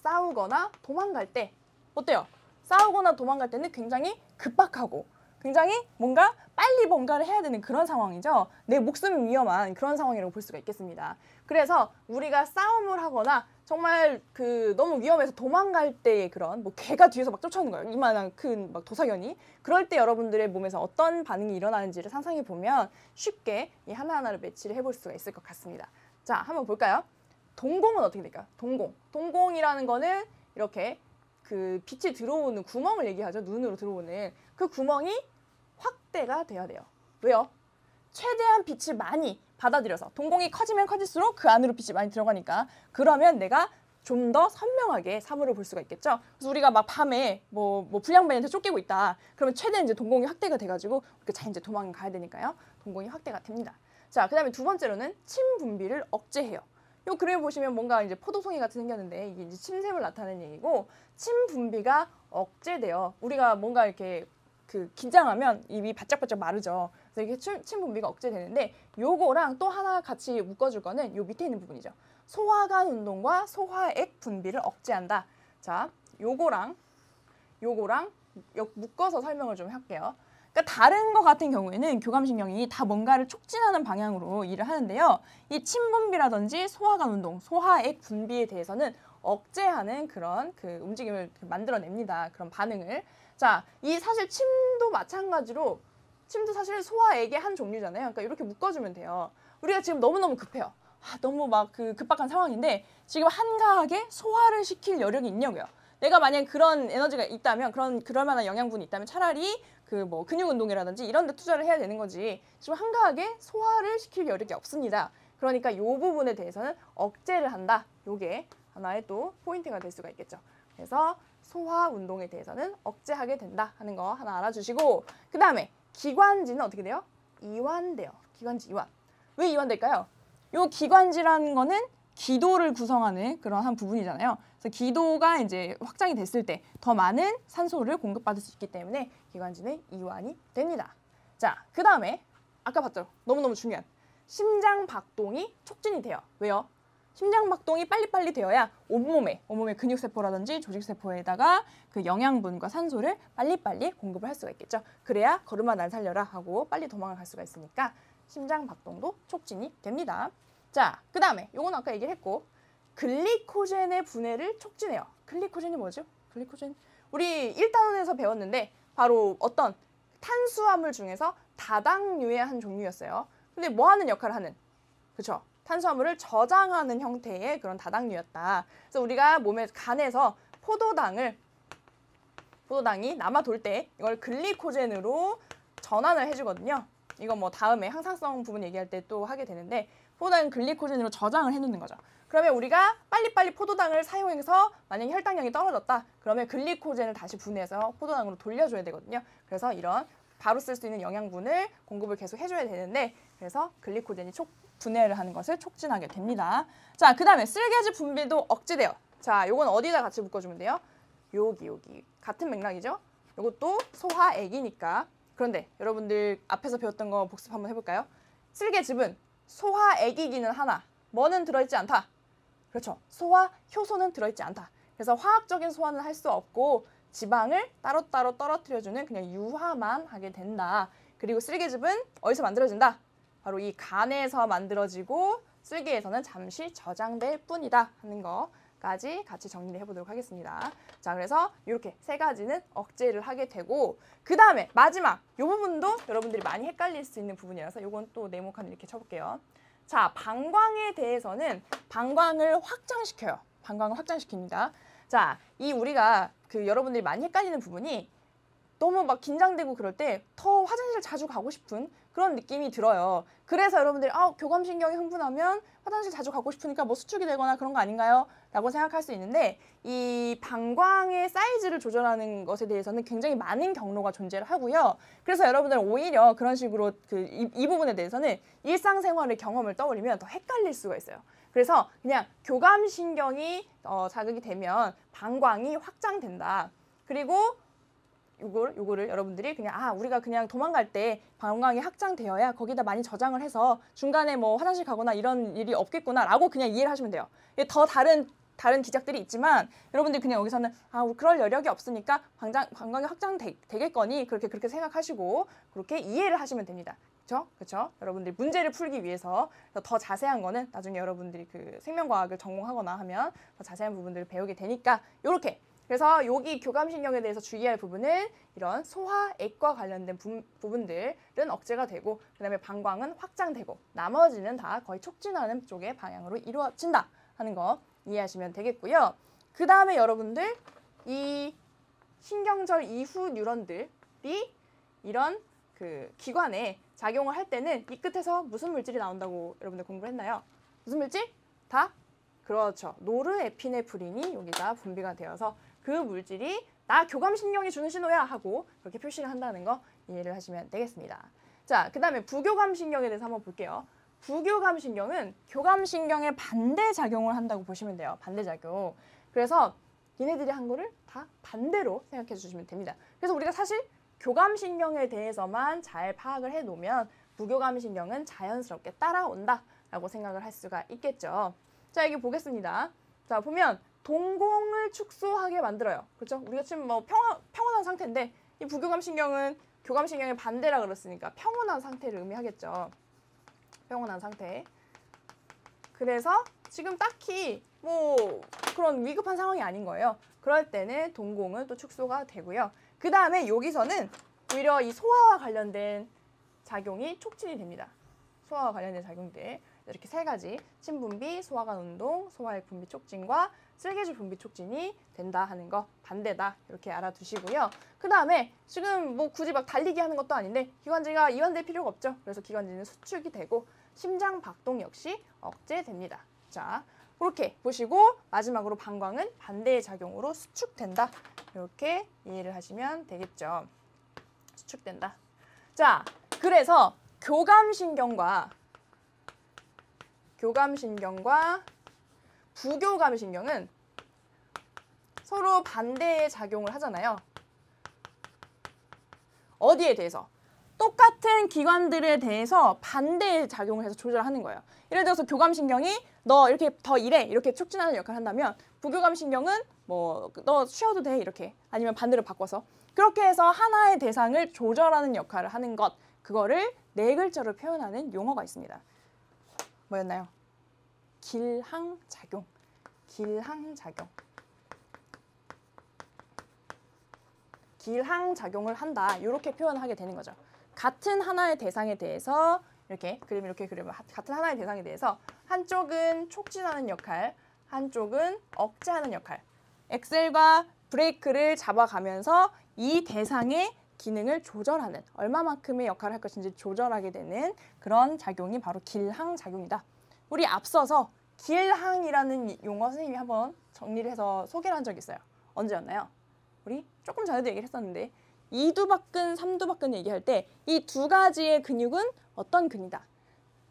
싸우거나 도망갈 때 어때요? 싸우거나 도망갈 때는 굉장히 급박하고 굉장히 뭔가 빨리 뭔가를 해야 되는 그런 상황이죠. 내 목숨이 위험한 그런 상황이라고 볼 수가 있겠습니다. 그래서 우리가 싸움을 하거나 정말 그 너무 위험해서 도망갈 때의 그런 뭐 개가 뒤에서 막 쫓아오는 거예요. 이만한 큰 막 도사견이. 그럴 때 여러분들의 몸에서 어떤 반응이 일어나는지를 상상해 보면 쉽게 이 하나하나를 매치를 해볼 수가 있을 것 같습니다. 자, 한번 볼까요? 동공은 어떻게 될까요? 동공. 동공이라는 거는 이렇게 그 빛이 들어오는 구멍을 얘기하죠. 눈으로 들어오는 그 구멍이 확대가 돼야 돼요. 왜요? 최대한 빛을 많이 받아들여서 동공이 커지면 커질수록 그 안으로 빛이 많이 들어가니까 그러면 내가 좀 더 선명하게 사물을 볼 수가 있겠죠. 그래서 우리가 막 밤에 뭐 불량배한테 쫓기고 있다. 그러면 최대한 이제 동공이 확대가 돼가지고 자 이제 도망가야 되니까요. 동공이 확대가 됩니다. 자, 그다음에 두 번째로는 침 분비를 억제해요. 요 그림을 보시면 뭔가 이제 포도송이 같이 생겼는데 이게 이제 침샘을 나타내는 얘기고 침 분비가 억제돼요. 우리가 뭔가 이렇게 그 긴장하면 입이 바짝바짝 마르죠. 그래서 이게 침 분비가 억제되는데 요거랑 또 하나 같이 묶어줄 거는 요 밑에 있는 부분이죠. 소화관 운동과 소화액 분비를 억제한다. 자, 요거랑 묶어서 설명을 좀 할게요. 그러니까 다른 거 같은 경우에는 교감신경이 다 뭔가를 촉진하는 방향으로 일을 하는데요. 이 침 분비라든지 소화관 운동, 소화액 분비에 대해서는 억제하는 그런 그 움직임을 만들어냅니다. 그런 반응을. 자, 이 사실 침도 마찬가지로 침도 사실 소화액의 한 종류잖아요. 그러니까 이렇게 묶어주면 돼요. 우리가 지금 너무너무 급해요. 너무 막 그 급박한 상황인데 지금 한가하게 소화를 시킬 여력이 있냐고요. 내가 만약 그런 에너지가 있다면 그럴 만한 영양분이 있다면 차라리 그 뭐 근육 운동이라든지 이런 데 투자를 해야 되는 거지. 지금 한가하게 소화를 시킬 여력이 없습니다. 그러니까 이 부분에 대해서는 억제를 한다. 요게 하나의 또 포인트가 될 수가 있겠죠. 그래서 소화 운동에 대해서는 억제하게 된다 하는 거 하나 알아주시고 그 다음에 기관지는 어떻게 돼요? 이완돼요. 기관지 이완. 왜 이완될까요? 요 기관지라는 거는 기도를 구성하는 그런 한 부분이잖아요. 그래서 기도가 이제 확장이 됐을 때 더 많은 산소를 공급받을 수 있기 때문에 기관지는 이완이 됩니다. 자, 그 다음에 아까 봤죠? 너무너무 중요한 심장 박동이 촉진이 돼요. 왜요? 심장 박동이 빨리빨리 되어야 온몸의 근육세포라든지 조직세포에다가 그 영양분과 산소를 빨리빨리 공급을 할 수가 있겠죠. 그래야 걸음아 날 살려라 하고 빨리 도망을 갈 수가 있으니까 심장 박동도 촉진이 됩니다. 자, 그 다음에 요건 아까 얘기를 했고 글리코젠의 분해를 촉진해요. 글리코젠이 뭐죠? 글리코젠 우리 1단원에서 배웠는데 바로 어떤 탄수화물 중에서 다당류의 한 종류였어요. 근데 뭐 하는 역할을 하는? 그쵸? 탄수화물을 저장하는 형태의 그런 다당류였다. 그래서 우리가 몸에 간에서 포도당이 남아돌 때 이걸 글리코젠으로 전환을 해주거든요. 이거 뭐 다음에 항상성 부분 얘기할 때 또 하게 되는데 포도당은 글리코젠으로 저장을 해놓는 거죠. 그러면 우리가 빨리빨리 포도당을 사용해서 만약에 혈당량이 떨어졌다. 그러면 글리코젠을 다시 분해해서 포도당으로 돌려줘야 되거든요. 그래서 이런 바로 쓸 수 있는 영양분을 공급을 계속 해줘야 되는데 그래서 글리코젠이 분해를 하는 것을 촉진하게 됩니다. 자, 그 다음에 쓸개즙 분비도 억제돼요. 자, 요건 어디다 같이 묶어주면 돼요? 여기. 같은 맥락이죠? 요것도 소화액이니까. 그런데 여러분들 앞에서 배웠던 거 복습 한번 해볼까요? 쓸개즙은 소화액이기는 하나 뭐는 들어있지 않다. 그렇죠. 소화 효소는 들어있지 않다. 그래서 화학적인 소화는 할 수 없고 지방을 따로따로 떨어뜨려주는 그냥 유화만 하게 된다. 그리고 쓸개즙은 어디서 만들어진다? 바로 이 간에서 만들어지고 쓸개에서는 잠시 저장될 뿐이다 하는 거까지 같이 정리를 해보도록 하겠습니다. 자, 그래서 이렇게 세 가지는 억제를 하게 되고 그 다음에 마지막 이 부분도 여러분들이 많이 헷갈릴 수 있는 부분이라서 이건 또 네모칸 이렇게 쳐볼게요. 자, 방광에 대해서는 방광을 확장시켜요. 방광을 확장시킵니다. 자, 이 우리가 그 여러분들이 많이 헷갈리는 부분이 너무 막 긴장되고 그럴 때 더 화장실을 자주 가고 싶은 그런 느낌이 들어요. 그래서 여러분들이 교감신경이 흥분하면 화장실 자주 가고 싶으니까 뭐 수축이 되거나 그런 거 아닌가요? 라고 생각할 수 있는데 이 방광의 사이즈를 조절하는 것에 대해서는 굉장히 많은 경로가 존재를 하고요. 그래서 여러분들은 오히려 그런 식으로 이 부분에 대해서는 일상생활의 경험을 떠올리면 더 헷갈릴 수가 있어요. 그래서 그냥 교감신경이 자극이 되면 방광이 확장된다. 그리고 요거를 여러분들이 그냥 우리가 그냥 도망갈 때 방광이 확장되어야 거기다 많이 저장을 해서 중간에 뭐 화장실 가거나 이런 일이 없겠구나라고 그냥 이해를 하시면 돼요. 더 다른 기작들이 있지만 여러분들이 그냥 여기서는 그럴 여력이 없으니까 방광이 확장되겠거니 그렇게 생각하시고 그렇게 이해를 하시면 됩니다. 그렇죠? 여러분들이 문제를 풀기 위해서 더 자세한 거는 나중에 여러분들이 그 생명과학을 전공하거나 하면 더 자세한 부분들을 배우게 되니까 요렇게. 그래서 여기 교감신경에 대해서 주의할 부분은 이런 소화액과 관련된 부분들은 억제가 되고 그다음에 방광은 확장되고 나머지는 다 거의 촉진하는 쪽의 방향으로 이루어진다 하는 거 이해하시면 되겠고요. 그 다음에 여러분들 이 신경절 이후 뉴런들이 이런 그 기관에 작용을 할 때는 이 끝에서 무슨 물질이 나온다고 여러분들 공부를 했나요? 무슨 물질? 다? 그렇죠. 노르에피네프린이 여기다 분비가 되어서 그 물질이 나 교감신경이 주는 신호야 하고 그렇게 표시를 한다는 거 이해를 하시면 되겠습니다. 자, 그 다음에 부교감신경에 대해서 한번 볼게요. 부교감신경은 교감신경의 반대작용을 한다고 보시면 돼요. 반대작용. 그래서 얘네들이 한 거를 다 반대로 생각해 주시면 됩니다. 그래서 우리가 사실 교감신경에 대해서만 잘 파악을 해놓으면 부교감신경은 자연스럽게 따라온다 라고 생각을 할 수가 있겠죠. 자, 여기 보겠습니다. 자, 보면 동공을 축소하게 만들어요. 그렇죠? 우리가 지금 뭐 평온한 상태인데 이 부교감신경은 교감신경의 반대라 그랬으니까 평온한 상태를 의미하겠죠. 평온한 상태. 그래서 지금 딱히 뭐 그런 위급한 상황이 아닌 거예요. 그럴 때는 동공은 또 축소가 되고요. 그 다음에 여기서는 오히려 이 소화와 관련된 작용이 촉진이 됩니다. 소화와 관련된 작용들. 이렇게 세 가지 침분비, 소화관 운동, 소화액 분비 촉진과 쓸개주 분비 촉진이 된다 하는 거 반대다 이렇게 알아두시고요. 그 다음에 지금 뭐 굳이 막 달리기 하는 것도 아닌데 기관지가 이완될 필요가 없죠. 그래서 기관지는 수축이 되고 심장 박동 역시 억제됩니다. 자, 그렇게 보시고 마지막으로 방광은 반대의 작용으로 수축된다. 이렇게 이해를 하시면 되겠죠. 수축된다. 자, 그래서 교감신경과 부교감신경은 서로 반대의 작용을 하잖아요. 어디에 대해서? 똑같은 기관들에 대해서 반대의 작용을 해서 조절하는 거예요. 예를 들어서 교감신경이 너 이렇게 더 일해 이렇게 촉진하는 역할을 한다면 부교감신경은 뭐 너 쉬어도 돼 이렇게 아니면 반대로 바꿔서 그렇게 해서 하나의 대상을 조절하는 역할을 하는 것 그거를 네 글자로 표현하는 용어가 있습니다. 뭐였나요? 길항작용. 길항작용을 한다. 이렇게 표현하게 되는 거죠. 같은 하나의 대상에 대해서 이렇게 그리면 같은 하나의 대상에 대해서 한쪽은 촉진하는 역할, 한쪽은 억제하는 역할. 엑셀과 브레이크를 잡아가면서 이 대상의 기능을 조절하는 얼마만큼의 역할을 할 것인지 조절하게 되는 그런 작용이 바로 길항작용이다. 우리 앞서서 길항이라는 용어 선생님이 한번 정리를 해서 소개를 한 적이 있어요. 언제였나요? 우리 조금 전에도 얘기를 했었는데 이두박근, 삼두박근 얘기할 때 이 두 가지의 근육은 어떤 근이다.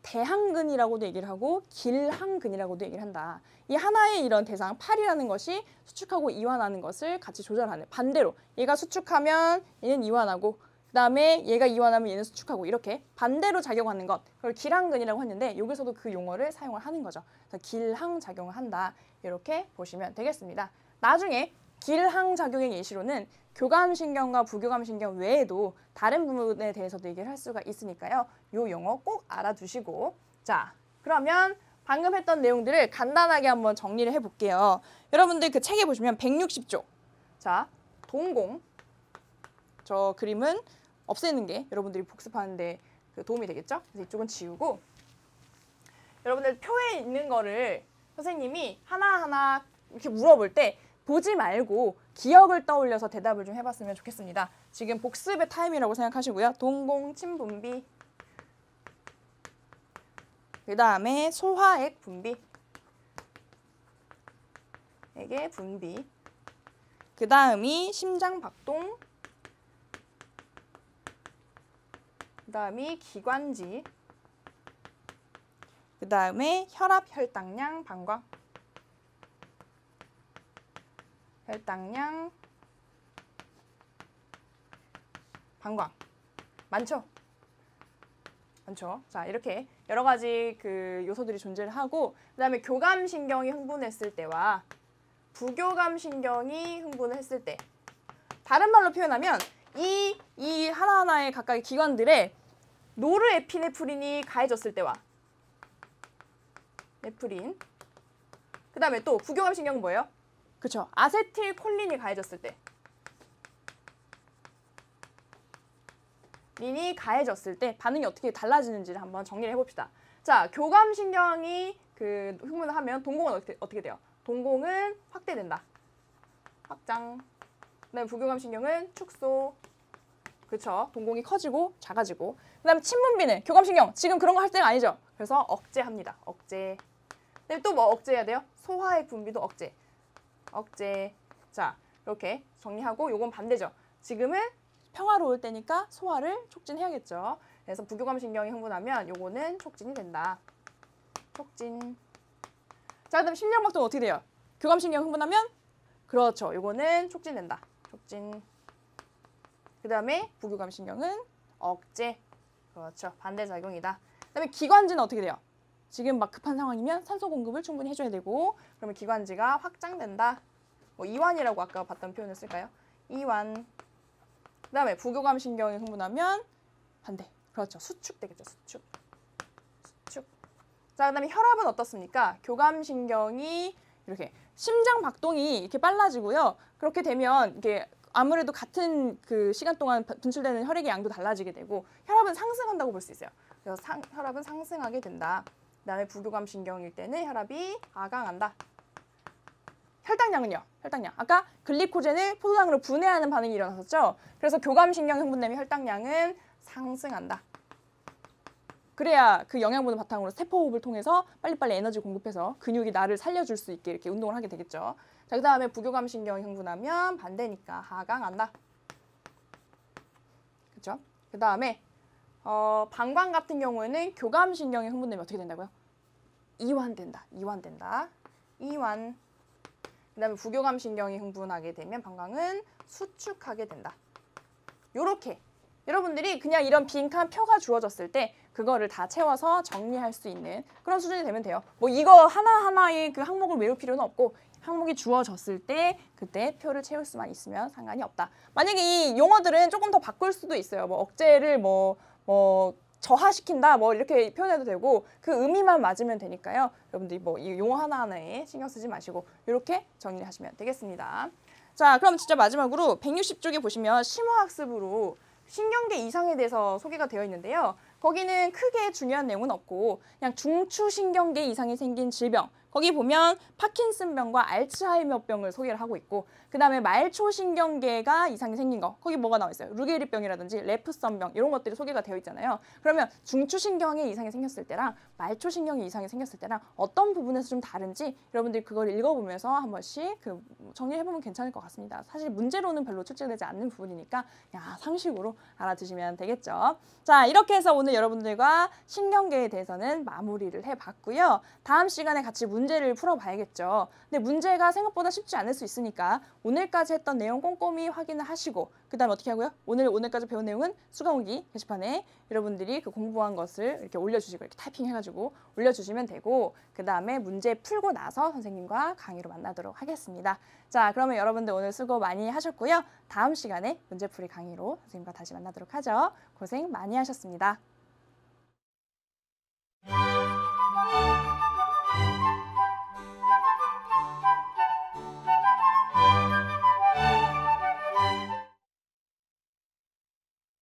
대항근이라고도 얘기를 하고 길항근이라고도 얘기를 한다. 이 하나의 이런 대상, 팔이라는 것이 수축하고 이완하는 것을 같이 조절하는 반대로 얘가 수축하면 얘는 이완하고 그 다음에 얘가 이완하면 얘는 수축하고 이렇게 반대로 작용하는 것 그걸 길항근이라고 했는데 여기서도 그 용어를 사용을 하는 거죠. 그래서 길항작용을 한다. 이렇게 보시면 되겠습니다. 나중에 길항작용의 예시로는 교감신경과 부교감신경 외에도 다른 부분에 대해서도 얘기를 할 수가 있으니까요. 이 용어 꼭 알아두시고 자, 그러면 방금 했던 내용들을 간단하게 한번 정리를 해볼게요. 여러분들 그 책에 보시면 160조. 자, 동공. 저 그림은 없애는 게 여러분들이 복습하는 데 그 도움이 되겠죠? 그래서 이쪽은 지우고 여러분들 표에 있는 거를 선생님이 하나하나 이렇게 물어볼 때 보지 말고 기억을 떠올려서 대답을 좀 해봤으면 좋겠습니다. 지금 복습의 타임이라고 생각하시고요. 동공 침분비, 그 다음에 소화액 분비, 액의 분비, 그 다음이 심장 박동, 그 다음이 기관지, 그 다음에 혈압, 혈당량, 방광, 혈당량, 방광. 많죠? 많죠. 자, 이렇게 여러 가지 그 요소들이 존재를 하고, 그 다음에 교감신경이 흥분했을 때와 부교감신경이 흥분을 했을 때, 다른 말로 표현하면 이 하나하나의 각각의 기관들의 노르에피네프린이 가해졌을 때와 네프린, 그 다음에 또 부교감신경은 뭐예요? 그렇죠. 아세틸콜린이 가해졌을 때, 린이 가해졌을 때 반응이 어떻게 달라지는지를 한번 정리를 해봅시다. 자, 교감신경이 그 흥분을 하면 동공은 어떻게 돼요? 동공은 확대된다. 확장. 그다음에 부교감신경은 축소. 그렇죠. 동공이 커지고 작아지고. 그다음에 침분비는 교감신경. 지금 그런 거 할 때가 아니죠. 그래서 억제합니다. 억제. 그다음에 또 뭐 억제해야 돼요? 소화액 분비도 억제. 억제. 자, 이렇게 정리하고 요건 반대죠. 지금은 평화로울 때니까 소화를 촉진해야겠죠. 그래서 부교감신경이 흥분하면 요거는 촉진이 된다. 촉진. 자, 그다음 심장박동은 어떻게 돼요? 교감신경 흥분하면 그렇죠. 요거는 촉진된다. 촉진. 그 다음에 부교감신경은 억제. 그렇죠. 반대작용이다. 그 다음에 기관지는 어떻게 돼요? 지금 막 급한 상황이면 산소 공급을 충분히 해줘야 되고, 그러면 기관지가 확장된다. 뭐 이완이라고 아까 봤던 표현을 쓸까요? 이완. 그 다음에 부교감신경이 흥분하면 반대. 그렇죠. 수축되겠죠. 수축. 수축. 자, 그 다음에 혈압은 어떻습니까? 교감신경이 이렇게 심장 박동이 이렇게 빨라지고요. 그렇게 되면 이게 아무래도 같은 그 시간 동안 분출되는 혈액의 양도 달라지게 되고 혈압은 상승한다고 볼 수 있어요. 그래서 혈압은 상승하게 된다. 그 다음에 부교감신경일 때는 혈압이 하강한다. 혈당량은요? 혈당량. 아까 글리코젠을 포도당으로 분해하는 반응이 일어났었죠? 그래서 교감신경 흥분되면 혈당량은 상승한다. 그래야 그 영양분을 바탕으로 세포호흡을 통해서 빨리빨리 에너지 공급해서 근육이 나를 살려줄 수 있게 이렇게 운동을 하게 되겠죠. 자, 그 다음에 부교감신경이 흥분하면 반대니까 하강한다. 그렇죠? 그 다음에 방광 같은 경우에는 교감신경이 흥분되면 어떻게 된다고요? 이완된다. 이완된다. 이완. 그 다음에 부교감신경이 흥분하게 되면 방광은 수축하게 된다. 요렇게 여러분들이 그냥 이런 빈칸 표가 주어졌을 때 그거를 다 채워서 정리할 수 있는 그런 수준이 되면 돼요. 뭐 이거 하나하나의 그 항목을 외울 필요는 없고 항목이 주어졌을 때 그때 표를 채울 수만 있으면 상관이 없다. 만약에 이 용어들은 조금 더 바꿀 수도 있어요. 뭐 억제를 뭐 저하시킨다 뭐 이렇게 표현해도 되고 그 의미만 맞으면 되니까요. 여러분들이 뭐 이 용어 하나하나에 신경 쓰지 마시고 이렇게 정리를 하시면 되겠습니다. 자, 그럼 진짜 마지막으로 160쪽에 보시면 심화학습으로 신경계 이상에 대해서 소개가 되어 있는데요. 거기는 크게 중요한 내용은 없고 그냥 중추신경계 이상이 생긴 질병, 거기 보면 파킨슨병과 알츠하이머병을 소개를 하고 있고 그 다음에 말초신경계가 이상이 생긴 거, 거기 뭐가 나와 있어요? 루게리병이라든지 레프선병 이런 것들이 소개가 되어 있잖아요. 그러면 중추신경에 이상이 생겼을 때랑 말초신경에 이상이 생겼을 때랑 어떤 부분에서 좀 다른지 여러분들이 그걸 읽어보면서 한 번씩 그 정리해보면 괜찮을 것 같습니다. 사실 문제로는 별로 출제되지 않는 부분이니까 그냥 상식으로 알아두시면 되겠죠. 자, 이렇게 해서 오늘 여러분들과 신경계에 대해서는 마무리를 해봤고요. 다음 시간에 같이 문제를 풀어봐야겠죠. 근데 문제가 생각보다 쉽지 않을 수 있으니까 오늘까지 했던 내용 꼼꼼히 확인을 하시고 그 다음에 어떻게 하고요? 오늘까지 배운 내용은 수강후기 게시판에 여러분들이 그 공부한 것을 이렇게 올려주시고 이렇게 타이핑 해가지고 올려주시면 되고 그 다음에 문제 풀고 나서 선생님과 강의로 만나도록 하겠습니다. 자, 그러면 여러분들 오늘 수고 많이 하셨고요. 다음 시간에 문제풀이 강의로 선생님과 다시 만나도록 하죠. 고생 많이 하셨습니다.